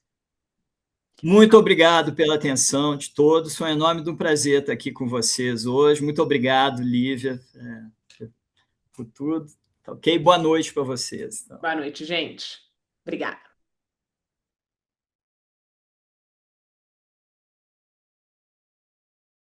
Muito obrigado pela atenção de todos. Foi um enorme prazer estar aqui com vocês hoje. Muito obrigado, Lívia, por tudo. Tá ok? Boa noite para vocês. Então. Boa noite, gente. Obrigada.